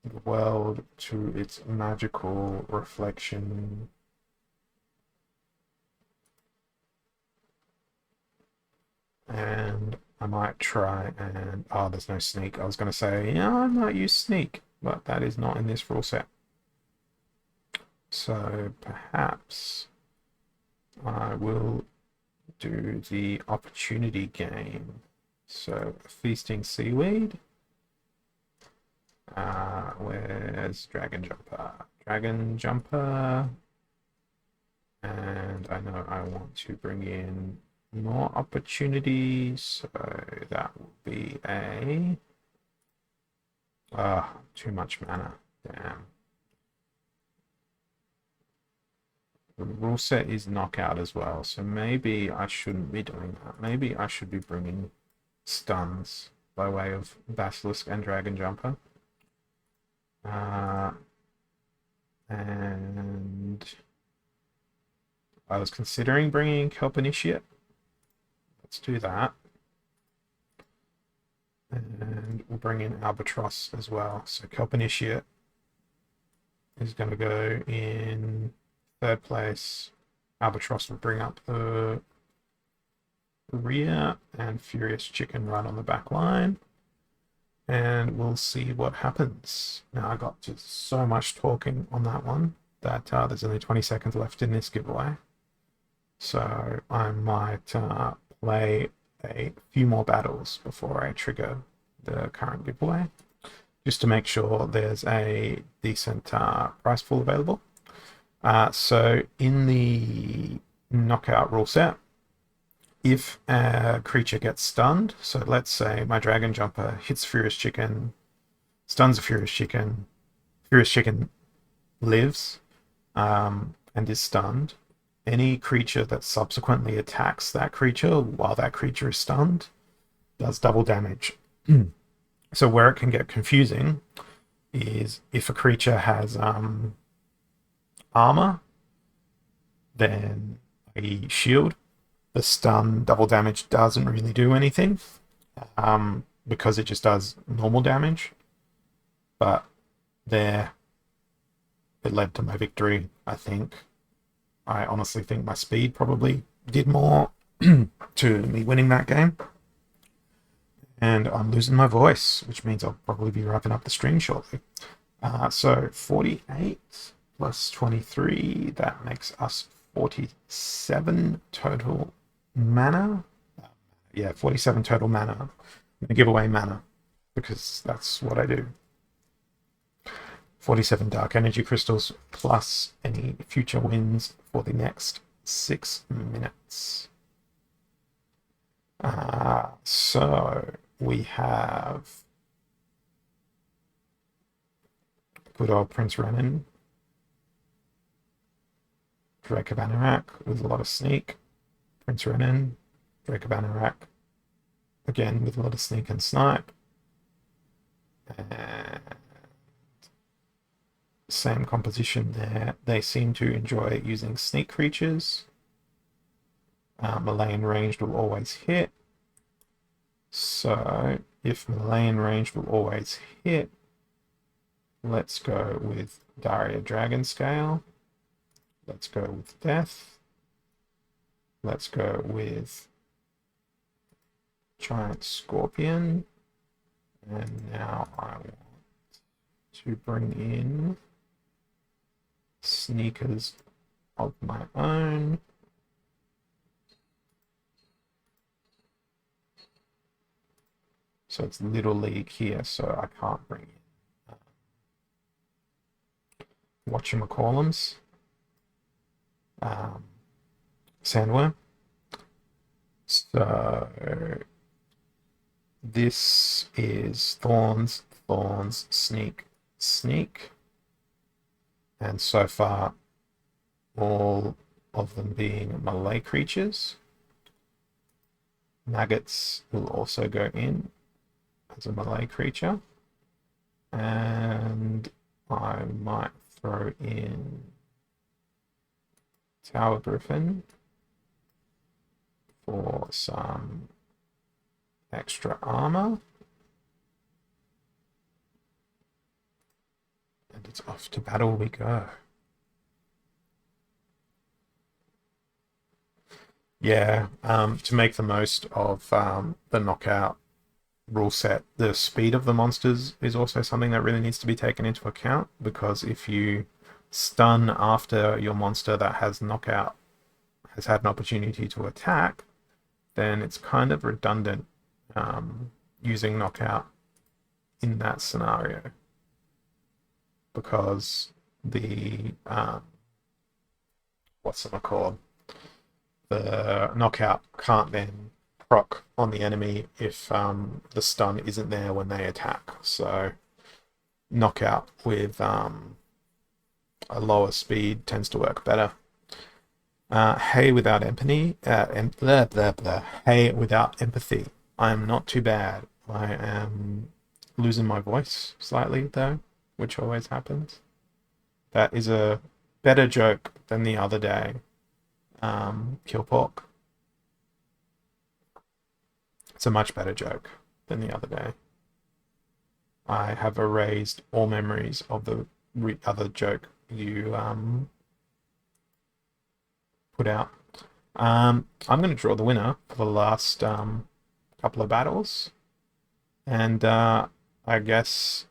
the world to its magical reflection. And I might try and... Oh, there's no sneak. I was going to say, yeah, I might use sneak, but that is not in this rule set. So perhaps I will do the opportunity game. So Feasting Seaweed. Where's Dragon Jumper? Dragon Jumper. And I know I want to bring in more opportunities, so that will be a... too much mana. Damn. The rule set is knockout as well, so maybe I shouldn't be doing that. Maybe I should be bringing stuns by way of Basilisk and Dragon Jumper. And I was considering bringing Kelp Initiate. Let's do that. And we'll bring in Albatross as well. So Kelp Initiate is going to go in third place. Albatross will bring up the rear, and Furious Chicken right on the back line. And we'll see what happens. Now, I got just so much talking on that one that there's only 20 seconds left in this giveaway. So I might play a few more battles before I trigger the current giveaway, just to make sure there's a decent prize pool available. So in the knockout rule set, if a creature gets stunned, so let's say my Dragon Jumper hits Furious Chicken, stuns a Furious Chicken lives and is stunned, any creature that subsequently attacks that creature while that creature is stunned does double damage. So where it can get confusing is if a creature has armor, then a shield, the stun double damage doesn't really do anything because it just does normal damage. But there, it led to my victory, I think. I honestly think my speed probably did more to me winning that game. And I'm losing my voice, which means I'll probably be wrapping up the stream shortly. So 48 plus 23, that makes us 47 total mana. Yeah, 47 total mana. I'm going to give away mana because that's what I do. 47 Dark Energy Crystals plus any future wins for the next 6 minutes. So we have good old Prince Renan, Drake of Anorak with a lot of sneak, Prince Renan, Drake of Anorak, again with a lot of sneak and snipe, and same composition there. They seem to enjoy using sneak creatures. Melee and ranged will always hit. So if melee and ranged will always hit, Let's go with Daria Dragon Scale. Let's go with Death. Let's go with Giant Scorpion. And now I want to bring in sneakers of my own. So it's Little League here, so I can't bring in whatchamacallums. Sandworm. So this is Thorns, Thorns, Sneak, Sneak. And so far, all of them being melee creatures. Maggots will also go in as a melee creature. And I might throw in Tower Griffin for some extra armor. And it's off to battle we go. Yeah, to make the most of the knockout rule set, the speed of the monsters is also something that really needs to be taken into account, because if you stun after your monster that has knockout has had an opportunity to attack, then it's kind of redundant using knockout in that scenario, because the what's it called? The knockout can't then proc on the enemy if the stun isn't there when they attack. So knockout with a lower speed tends to work better. Hey without empathy. Hey without empathy. I am not too bad. I am losing my voice slightly though, which always happens. That is a better joke than the other day. Kill pork. It's a much better joke than the other day. I have erased all memories of the other joke you put out. I'm going to draw the winner for the last couple of battles, and I guess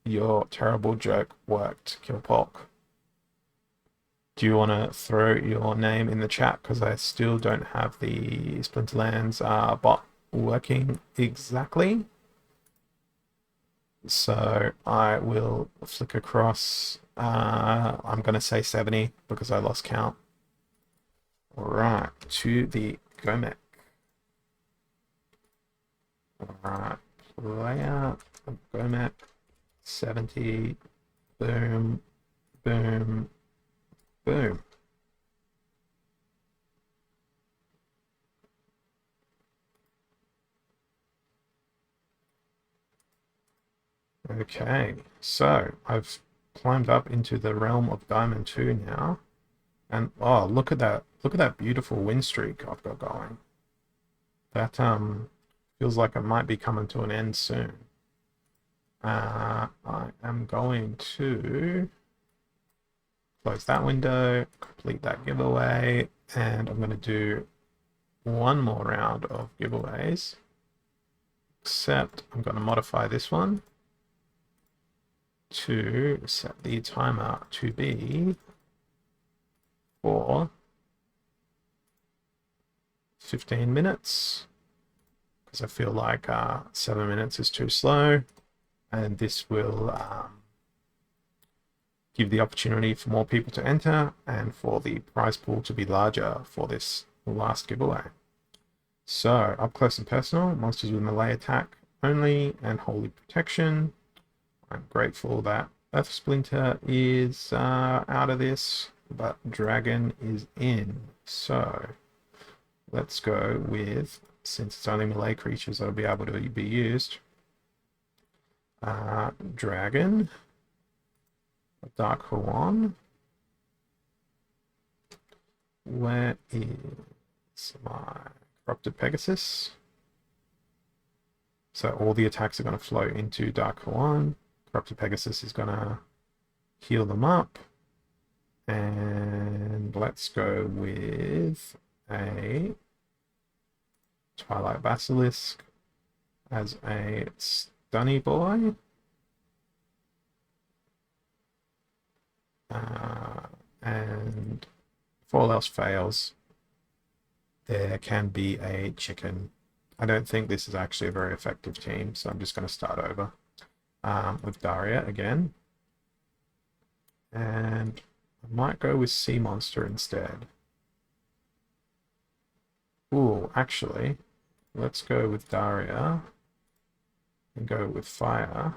your terrible joke worked, Kill pork. Do you want to throw your name in the chat? Because I still don't have the Splinterlands bot working exactly. So I will flick across. I'm going to say 70 because I lost count. Right, to the Gomek. Alright, player Gomek 70. Boom, boom, boom. Okay, so I've climbed up into the realm of Diamond 2 now. And oh, look at that beautiful win streak I've got going. That feels like it might be coming to an end soon. I am going to close that window, complete that giveaway, and I'm going to do one more round of giveaways. Except I'm going to modify this one to set the timer to be for 15 minutes, because I feel like 7 minutes is too slow, and this will give the opportunity for more people to enter and for the prize pool to be larger for this last giveaway. So, up close and personal, monsters with melee attack only and holy protection. I'm grateful that Earth Splinter is out of this, but Dragon is in. So, let's go with, since it's only melee creatures that'll be able to be used, Dragon, Dark Huan. Where is my Corrupted Pegasus? So all the attacks are going to flow into Dark Huan. Corrupted Pegasus is gonna heal them up. And let's go with a Twilight Basilisk as a stunny boy. And if all else fails, there can be a chicken. I don't think this is actually a very effective team, so I'm just going to start over with Daria again. And I might go with Sea Monster instead. Ooh, actually, let's go with Daria and go with Fire.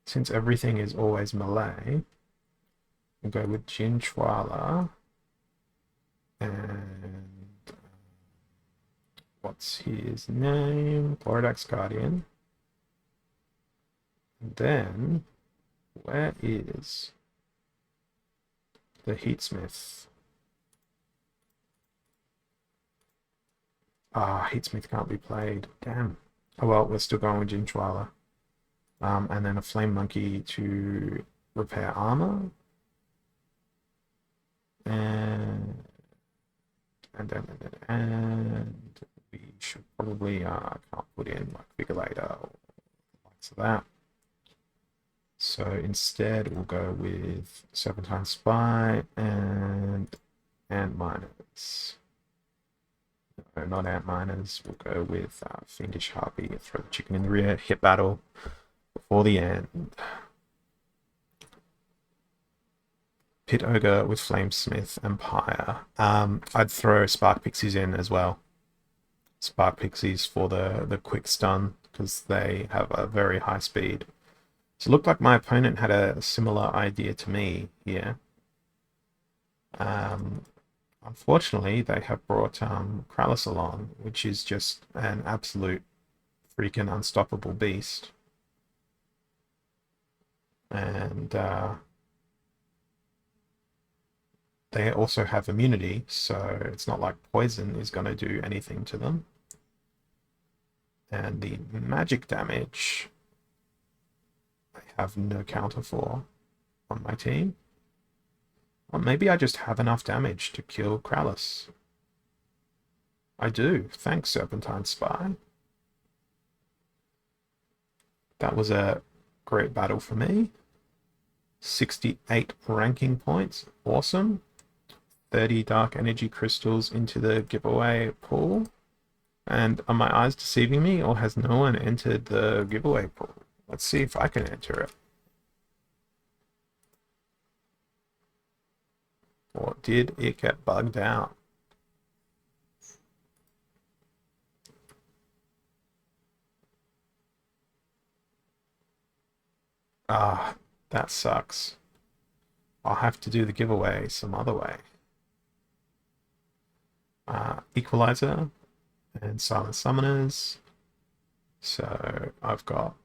Since everything is always melee, we'll go with Jinchwala and what's his name? Chlorodax Guardian. And then, where is the Heatsmith? Ah, Heatsmith can't be played. Damn. Oh well, we're still going with Jinchwala. And then a Flame Monkey to repair armor. And we should probably can't put in like Vigilator or likes of that. So instead we'll go with Serpentine Spy and Ant Miners. No, not Ant Miners. We'll go with Fiendish Harpy. Throw the chicken in the rear. Hit battle before the end. Pit Ogre with Flamesmith and Pyre. I'd throw Spark Pixies in as well. Spark Pixies for the quick stun because they have a very high speed. So it looked like my opponent had a similar idea to me here. Unfortunately, they have brought Krallis along, which is just an absolute freaking unstoppable beast. And they also have immunity, so it's not like poison is going to do anything to them. And the magic damage, I have no counter for on my team. Or maybe I just have enough damage to kill Krallis. I do. Thanks, Serpentine Spy. That was a great battle for me. 68 ranking points. Awesome. 30 dark energy crystals into the giveaway pool. And are my eyes deceiving me, or has no one entered the giveaway pool? Let's see if I can enter it. Or did it get bugged out? Ah, that sucks. I'll have to do the giveaway some other way. Equalizer and Silent Summoners. So I've got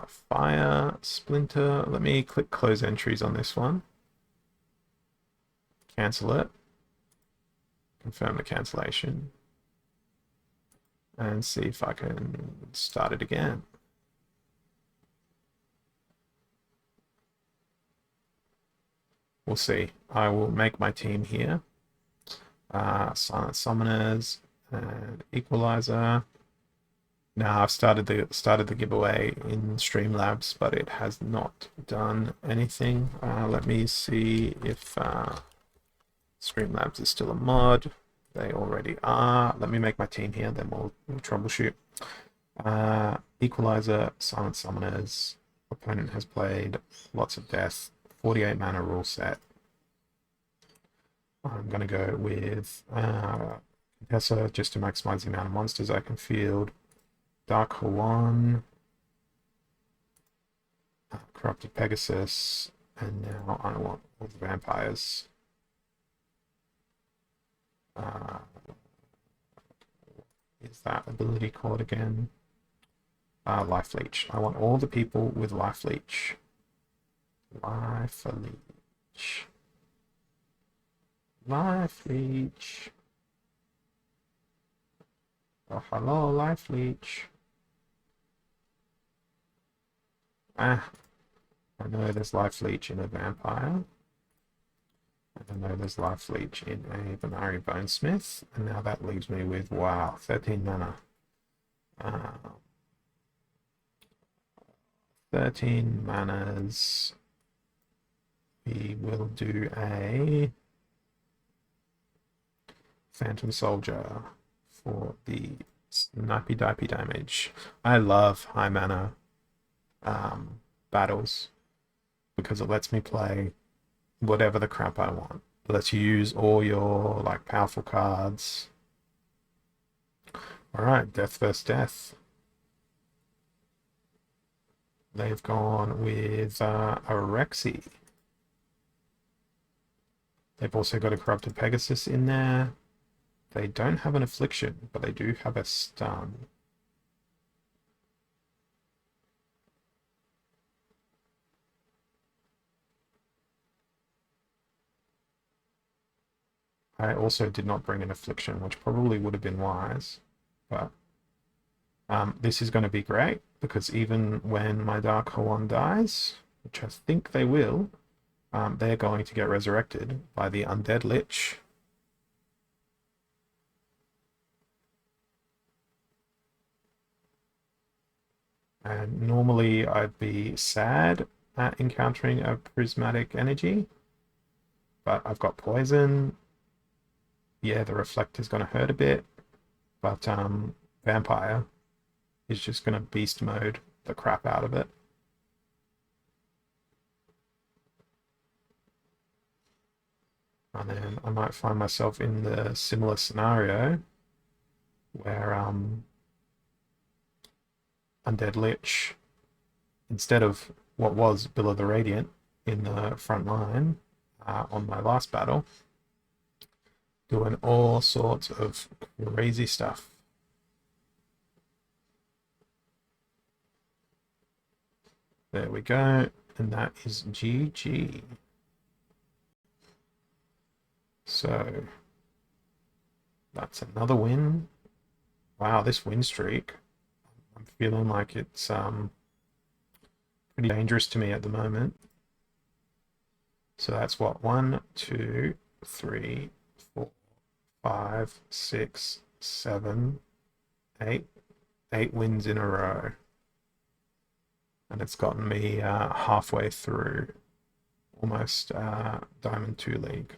Fire, Splinter. Let me click close entries on this one. Cancel it. Confirm the cancellation. And see if I can start it again. We'll see. I will make my team here. Silent Summoners and Equalizer. Now I've started the giveaway in Streamlabs, but it has not done anything. Let me see if Streamlabs is still a mod. They already are. Let me make my team here, then we'll troubleshoot. Equalizer, Silent Summoners. Opponent has played lots of death. 48 mana rule set. I'm going to go with Contessa just to maximize the amount of monsters I can field. Dark Hawan, Corrupted Pegasus, and now I want all the vampires. Is that ability called again? Life Leech. I want all the people with Life Leech. Life Leech. Life Leech. Oh, hello, Life Leech. Ah, I know there's life leech in a vampire. I know there's life leech in a Vanari Bonesmith. And now that leaves me with, wow, 13 mana. Uh, 13 manas. We will do a Phantom Soldier for the snipey dipey damage. I love high mana battles because it lets me play whatever the crap I want. It lets you use all your like powerful cards. All right, Death vs Death. They've gone with a Rexy. They've also got a Corrupted Pegasus in there. They don't have an Affliction, but they do have a Stun. I also did not bring an Affliction, which probably would have been wise, but this is going to be great, because even when my Dark Horn dies, which I think they will, they're going to get resurrected by the Undead Lich. And normally I'd be sad at encountering a prismatic energy, but I've got poison. Yeah, the reflect is going to hurt a bit, but vampire is just going to beast mode the crap out of it. And then I might find myself in the similar scenario where Undead Lich, instead of what was Bill of the Radiant in the front line on my last battle, doing all sorts of crazy stuff. There we go, and that is GG. So that's another win. Wow, this win streak, I'm feeling like it's pretty dangerous to me at the moment. So that's what, 1, 2, 3, 4, 5, 6, 7, 8. 8 wins in a row. And it's gotten me halfway through, almost Diamond 2 League.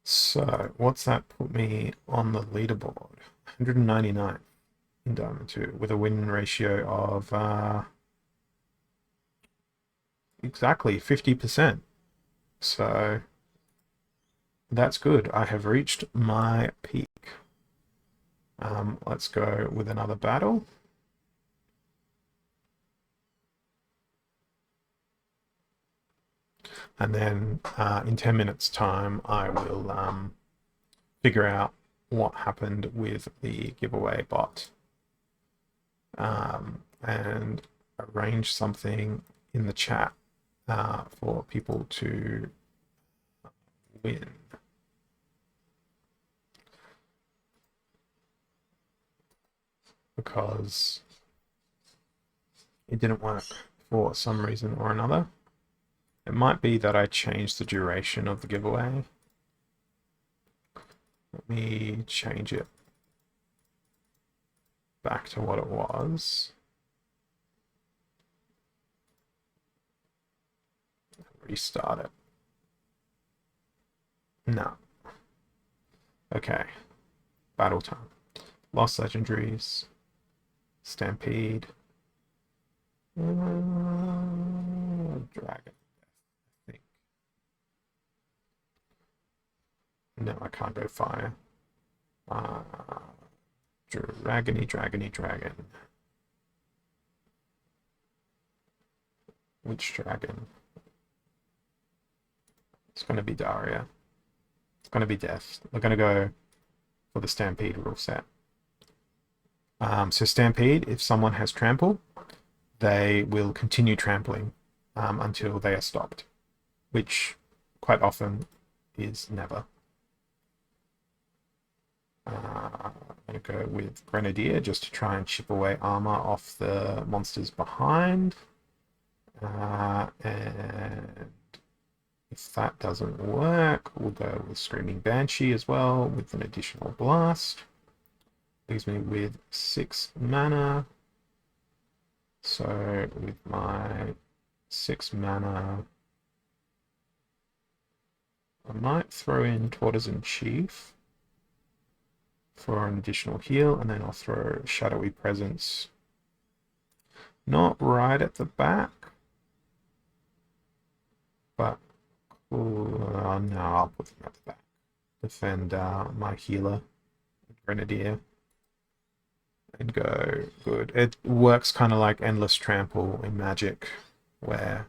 So what's that put me on the leaderboard? 199 in Diamond 2 with a win ratio of exactly 50%. So that's good. I have reached my peak. Let's go with another battle. And then in 10 minutes time, I will figure out what happened with the giveaway bot and arrange something in the chat for people to win. Because it didn't work for some reason or another. It might be that I changed the duration of the giveaway. Let me change it back to what it was. Restart it. No. Okay. Battle time. Lost legendaries. Stampede. Dragon. I think. No, I can't go fire. Dragony dragon. Which dragon? It's going to be Daria. It's going to be Death. We're going to go for the Stampede rule set. So Stampede, if someone has trample, they will continue trampling until they are stopped, which quite often is never. I'm going to go with Grenadier just to try and chip away armor off the monsters behind. And if that doesn't work, we'll go with Screaming Banshee as well with an additional blast. Leaves me with 6 mana. So with my 6 mana, I might throw in Tortoise Chief for an additional heal, and then I'll throw Shadowy Presence not right at the back, but no, I'll put them at the back. Defend my healer, Grenadier, and go good. It works kind of like Endless Trample in Magic, where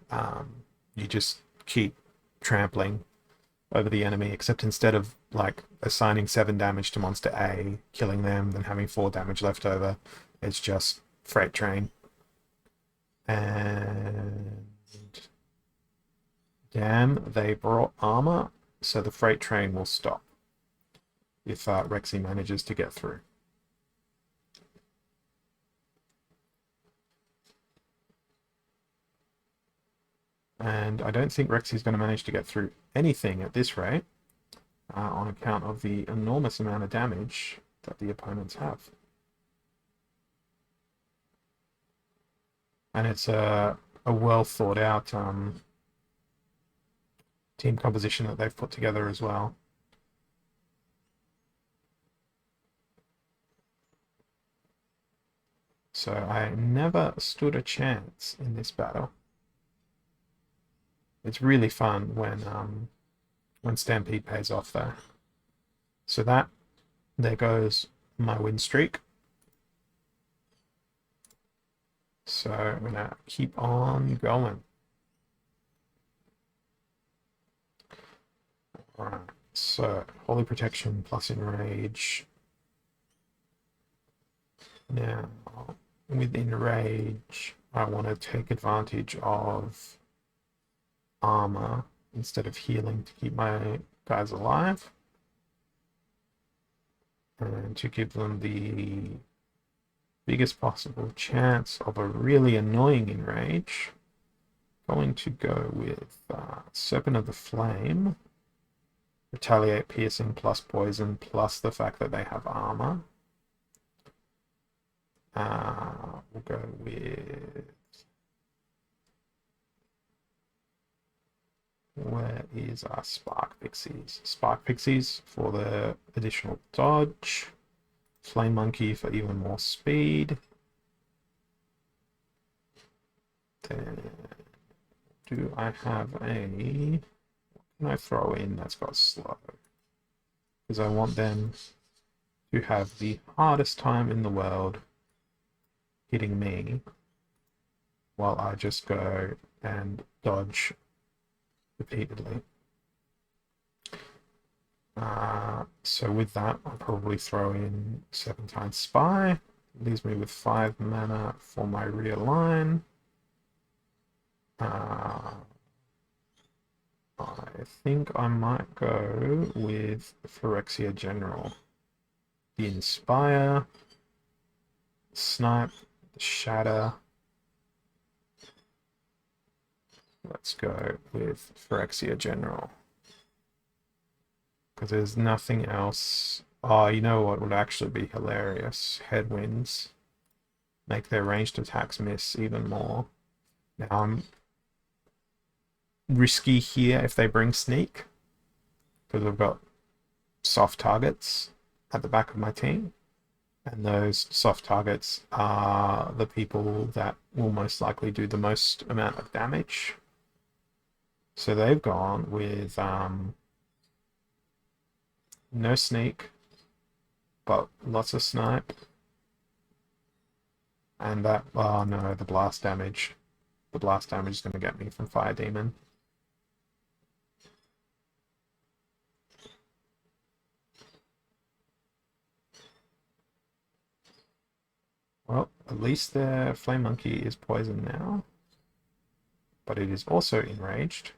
you just keep trampling over the enemy, except instead of like assigning 7 damage to monster A, killing them, then having 4 damage left over, it's just Freight Train. And damn, they brought armor, so the Freight Train will stop if Rexy manages to get through. And I don't think Rexy's going to manage to get through anything at this rate, on account of the enormous amount of damage that the opponents have. And it's a well thought out team composition that they've put together as well. So I never stood a chance in this battle. It's really fun when Stampede pays off there. So there goes my win streak. So I'm gonna keep on going. Alright, so Holy Protection plus Enrage. Now, with Enrage, I want to take advantage of armor instead of healing to keep my guys alive, and to give them the biggest possible chance of a really annoying Enrage. Going to go with Serpent of the Flame, Retaliate, Piercing plus Poison plus the fact that they have armor. We'll go with, where is our Spark Pixies? Spark Pixies for the additional dodge. Flame Monkey for even more speed. Then do I have a... what can I throw in that's got slow? Because I want them to have the hardest time in the world hitting me while I just go and dodge repeatedly. So with that, I'll probably throw in 7 times Spy. Leaves me with 5 mana for my rear line. I think I might go with Phyrexia General. The Inspire, Snipe, the Shatter. Let's go with Phyrexia General, because there's nothing else. Oh, you know what would actually be hilarious? Headwinds. Make their ranged attacks miss even more. Now I'm risky here if they bring Sneak, because I've got soft targets at the back of my team. And those soft targets are the people that will most likely do the most amount of damage. So they've gone with no Sneak, but lots of Snipe. And that, oh no, the blast damage. The blast damage is going to get me from Fire Demon. Well, at least their Flame Monkey is poisoned now. But it is also enraged.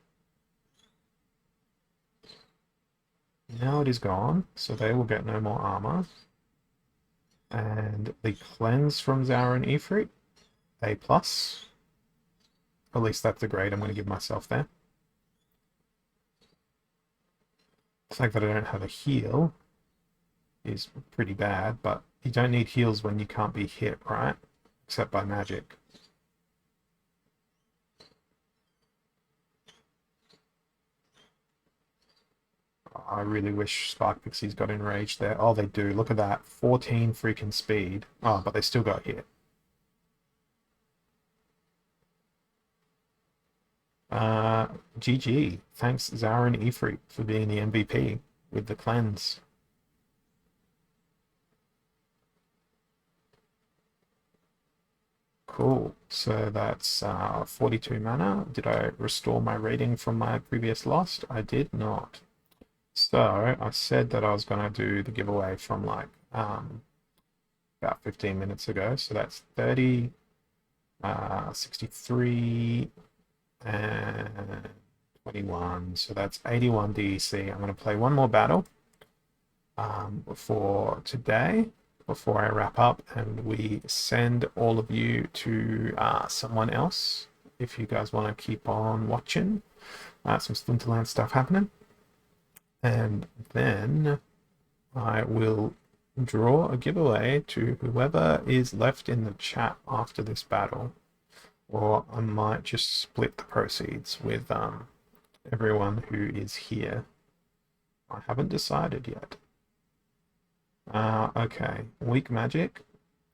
Now it is gone, so they will get no more armor. And the cleanse from Zara and Ifrit, A plus. At least that's the grade I'm going to give myself there. The fact that I don't have a heal is pretty bad, but you don't need heals when you can't be hit, right? Except by magic. I really wish Spark Pixies got enraged there. Oh, they do. Look at that. 14 freaking speed. Oh, but they still got hit. GG. Thanks, Zara and Ifrit, for being the MVP with the cleanse. Cool. So that's 42 mana. Did I restore my rating from my previous loss? I did not. So I said that I was going to do the giveaway from like about 15 minutes ago. So that's 30, 63, and 21. So that's 81 DEC. I'm going to play one more battle for today before I wrap up, and we send all of you to someone else if you guys want to keep on watching. Some Splinterlands stuff happening. And then I will draw a giveaway to whoever is left in the chat after this battle. Or I might just split the proceeds with everyone who is here. I haven't decided yet. Okay, weak magic,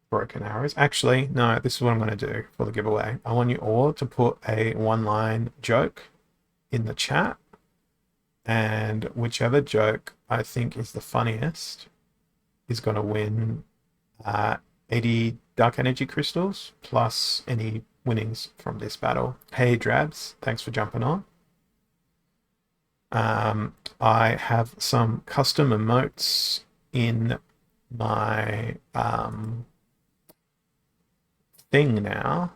broken arrows. Actually, no, this is what I'm going to do for the giveaway. I want you all to put a one-line joke in the chat, and whichever joke I think is the funniest is going to win 80 dark energy crystals plus any winnings from this battle. Hey Drabs, thanks for jumping on. I have some custom emotes in my thing now,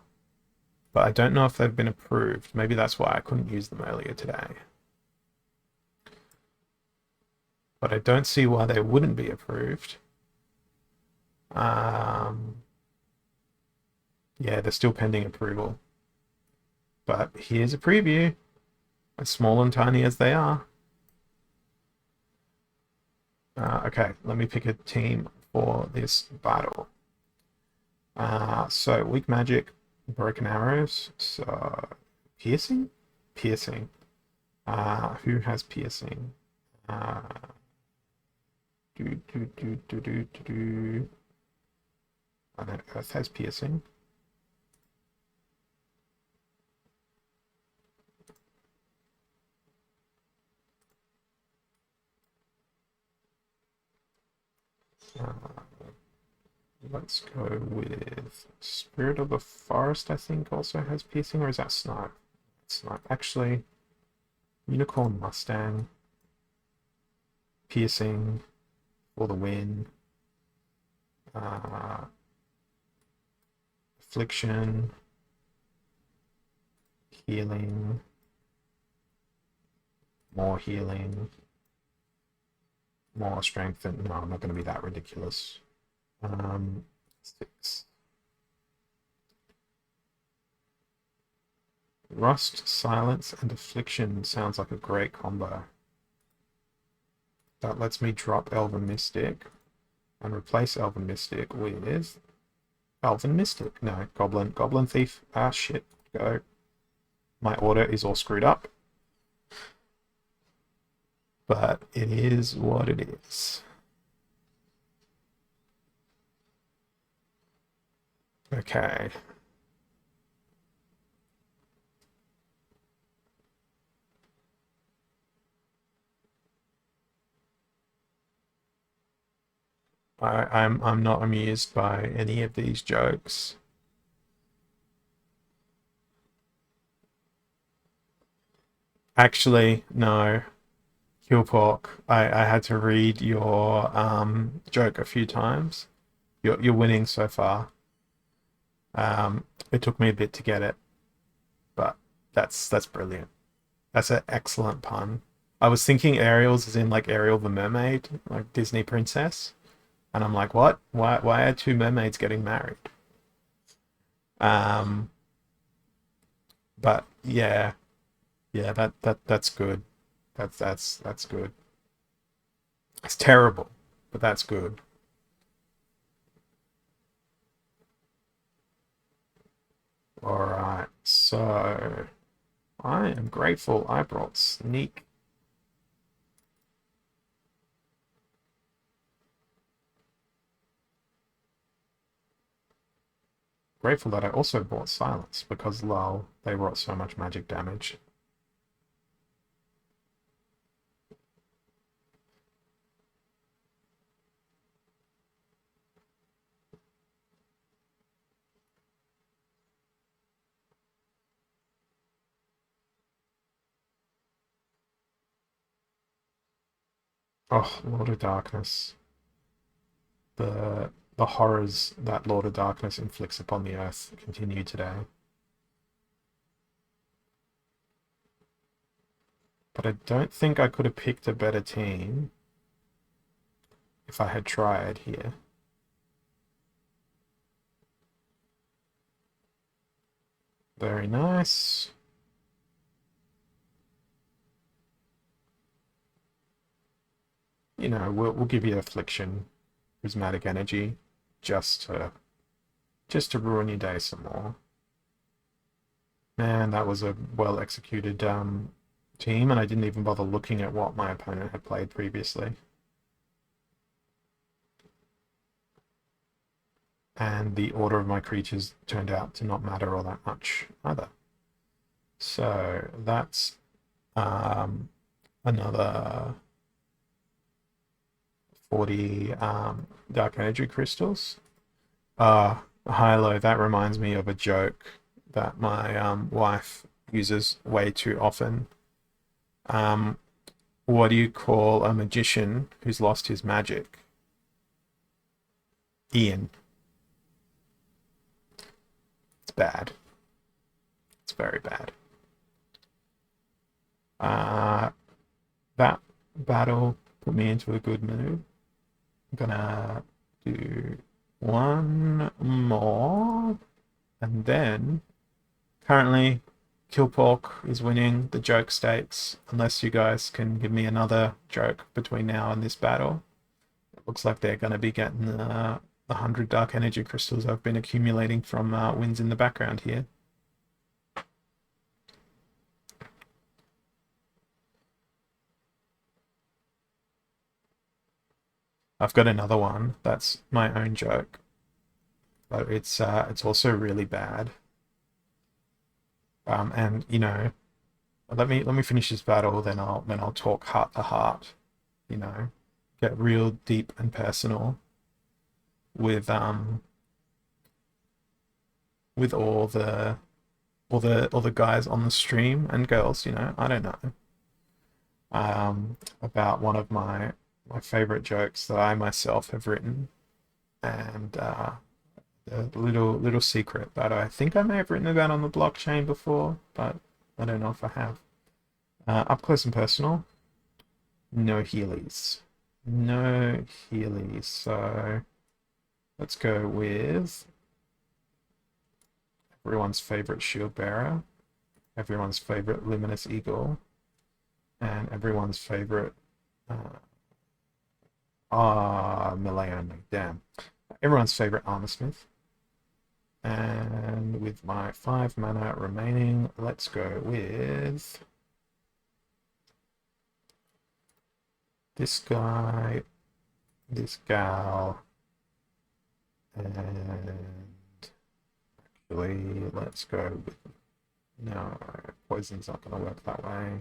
but I don't know if they've been approved. Maybe that's why I couldn't use them earlier today. But I don't see why they wouldn't be approved. Yeah, they're still pending approval. But here's a preview, as small and tiny as they are. Okay, let me pick a team for this battle. So weak magic, broken arrows. So piercing, piercing. Who has piercing? I know Earth has piercing. Let's go with Spirit of the Forest, I think also has piercing, or is that Snipe? Snipe. Actually, Unicorn Mustang, piercing for the win. Affliction, healing, more healing, more strength, and no, I'm not going to be that ridiculous. 6. Rust, Silence, and Affliction sounds like a great combo. That lets me drop Elven Mystic and replace Elven Mystic with Elven Mystic. No, Goblin Thief. Ah, shit. Go. My order is all screwed up. But it is what it is. Okay. I'm not amused by any of these jokes. Actually, no. Killpork, I had to read your joke a few times. You're winning so far. It took me a bit to get it, but that's brilliant. That's an excellent pun. I was thinking Ariel's as in like Ariel the mermaid, like Disney princess. And I'm like, what? Why are two mermaids getting married? Um, but yeah, yeah, that's good. That's good. It's terrible, but that's good. All right, so I am grateful I brought Sneak. Grateful that I also bought Silence because lol, they wrought so much magic damage. Oh, Lord of Darkness. The horrors that Lord of Darkness inflicts upon the earth continue today. But I don't think I could have picked a better team if I had tried here. Very nice. You know, we'll give you Affliction, Prismatic Energy, just to just to ruin your day some more. Man, that was a well executed team, and I didn't even bother looking at what my opponent had played previously. And the order of my creatures turned out to not matter all that much either. So that's another 40 Dark Energy crystals. Hilo, that reminds me of a joke that my wife uses way too often. Um, what do you call a magician who's lost his magic? Ian. It's bad. It's very bad. Uh, that battle put me into a good mood. I'm gonna do one more, and then currently Killpork is winning the joke stakes, unless you guys can give me another joke between now and this battle. It looks like they're going to be getting the 100 Dark Energy crystals I've been accumulating from wins in the background here. I've got another one that's my own joke, but it's also really bad. And you know, let me finish this battle, then I'll talk heart to heart. You know, get real deep and personal with all the guys on the stream and girls. You know, I don't know. About one of my favorite jokes that I myself have written, and the little secret that I think I may have written about on the blockchain before, but I don't know if I have. Up close and personal, no Heelys. No Heelys. So let's go with everyone's favorite shield bearer, everyone's favorite luminous eagle, and everyone's favorite melee only. Damn. Everyone's favorite armor smith. And with my 5 mana remaining, let's go with this guy, this gal, and actually, let's go with. No, poison's not going to work that way.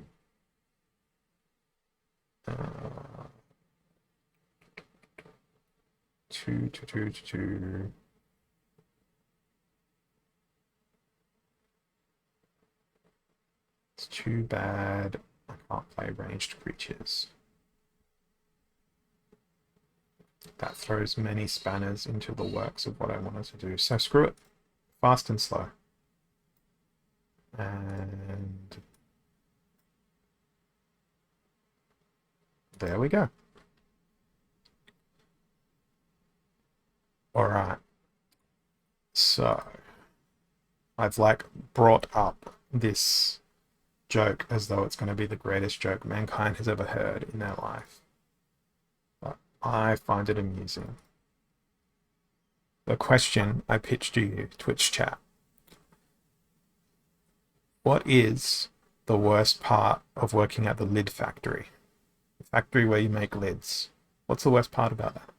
Two. It's too bad I can't play ranged creatures. That throws many spanners into the works of what I wanted to do. So screw it. Fast and slow. And there we go. Alright, so I've like brought up this joke as though it's going to be the greatest joke mankind has ever heard in their life. But I find it amusing. The question I pitched to you, Twitch chat. What is the worst part of working at the lid factory? The factory where you make lids. What's the worst part about that?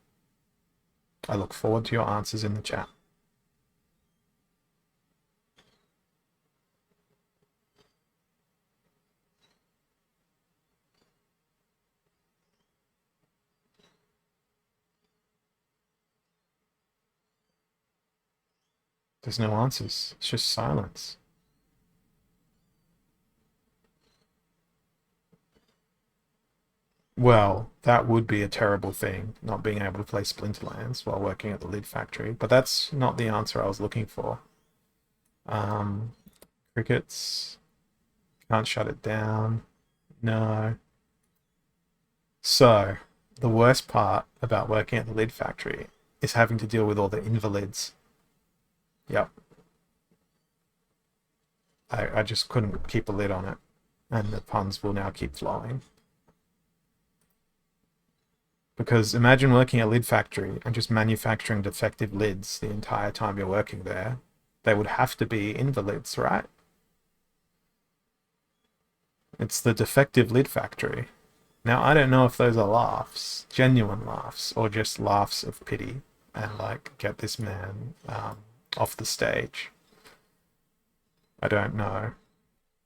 I look forward to your answers in the chat. There's no answers. It's just silence. Well, that would be a terrible thing, not being able to play Splinterlands while working at the lid factory, but that's not the answer I was looking for. Crickets. Can't shut it down. No. So, the worst part about working at the lid factory is having to deal with all the invalids. Yep. I just couldn't keep a lid on it, and the puns will now keep flowing. Because imagine working at a lid factory and just manufacturing defective lids the entire time you're working there. They would have to be invalids, right? It's the defective lid factory. Now, I don't know if those are laughs, genuine laughs, or just laughs of pity and like, get this man off the stage. I don't know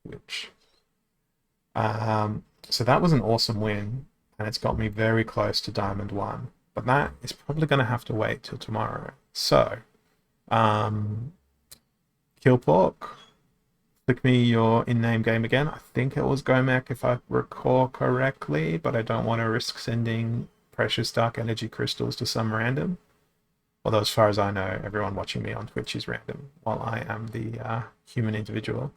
which. So that was an awesome win, and it's got me very close to Diamond 1. But that is probably going to have to wait till tomorrow. So, Killpork, click me your in-name game again. I think it was Gomek if I recall correctly, but I don't want to risk sending precious dark energy crystals to some random. Although as far as I know, everyone watching me on Twitch is random, while I am the human individual.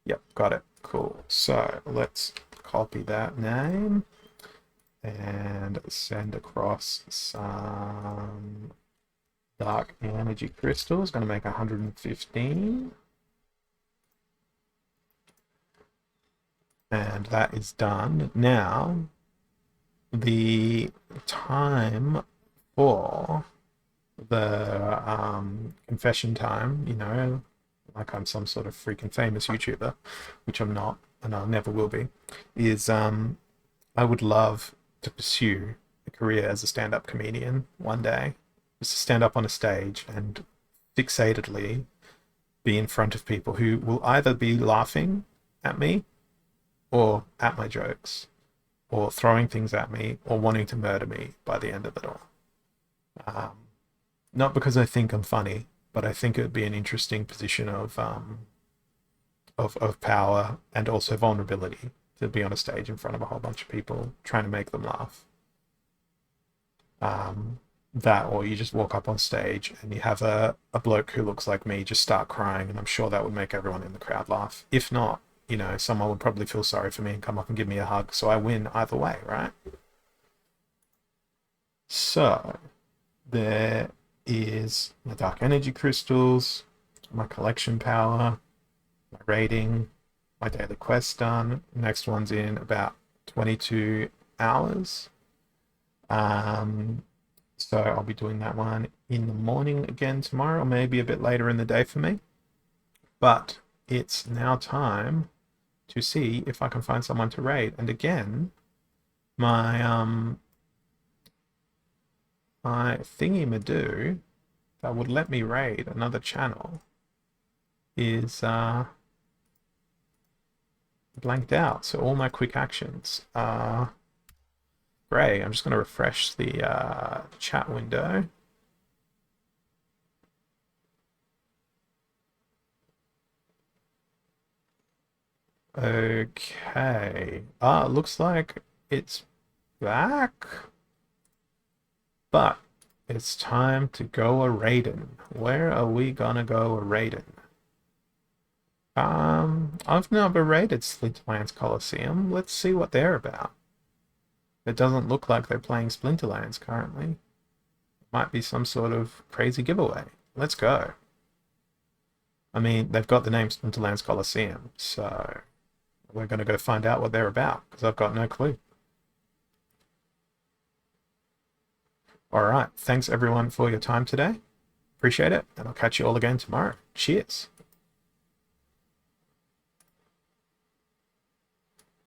Yep, got it. Cool. So let's copy that name and send across some dark energy crystals. Going to make 115. And that is done. Now, the time for the confession time, you know, like I'm some sort of freaking famous YouTuber, which I'm not, and I never will be, is I would love to pursue a career as a stand-up comedian one day. Just to stand up on a stage and fixatedly be in front of people who will either be laughing at me or at my jokes, or throwing things at me, or wanting to murder me by the end of it all. Not because I think I'm funny, but I think it would be an interesting position of power and also vulnerability to be on a stage in front of a whole bunch of people trying to make them laugh. That, or you just walk up on stage and you have a bloke who looks like me just start crying, and I'm sure that would make everyone in the crowd laugh. If not, you know, someone would probably feel sorry for me and come up and give me a hug, so I win either way, right? So, there is my dark energy crystals, my collection power, my rating, my daily quest done. Next one's in about 22 hours. So I'll be doing that one in the morning again tomorrow, or maybe a bit later in the day for me. But it's now time to see if I can find someone to raid. And again, my my thingy-madoo that would let me raid another channel is blanked out. So all my quick actions are grey. I'm just going to refresh the chat window. Okay. It looks like it's back. But it's time to go a-raiding. Where are we gonna go a-raiding? I've never raided Splinterlands Coliseum. Let's see what they're about. It doesn't look like they're playing Splinterlands currently. Might be some sort of crazy giveaway. Let's go. I mean, they've got the name Splinterlands Coliseum, so we're going to go find out what they're about, because I've got no clue. All right. Thanks everyone for your time today. Appreciate it, and I'll catch you all again tomorrow. Cheers.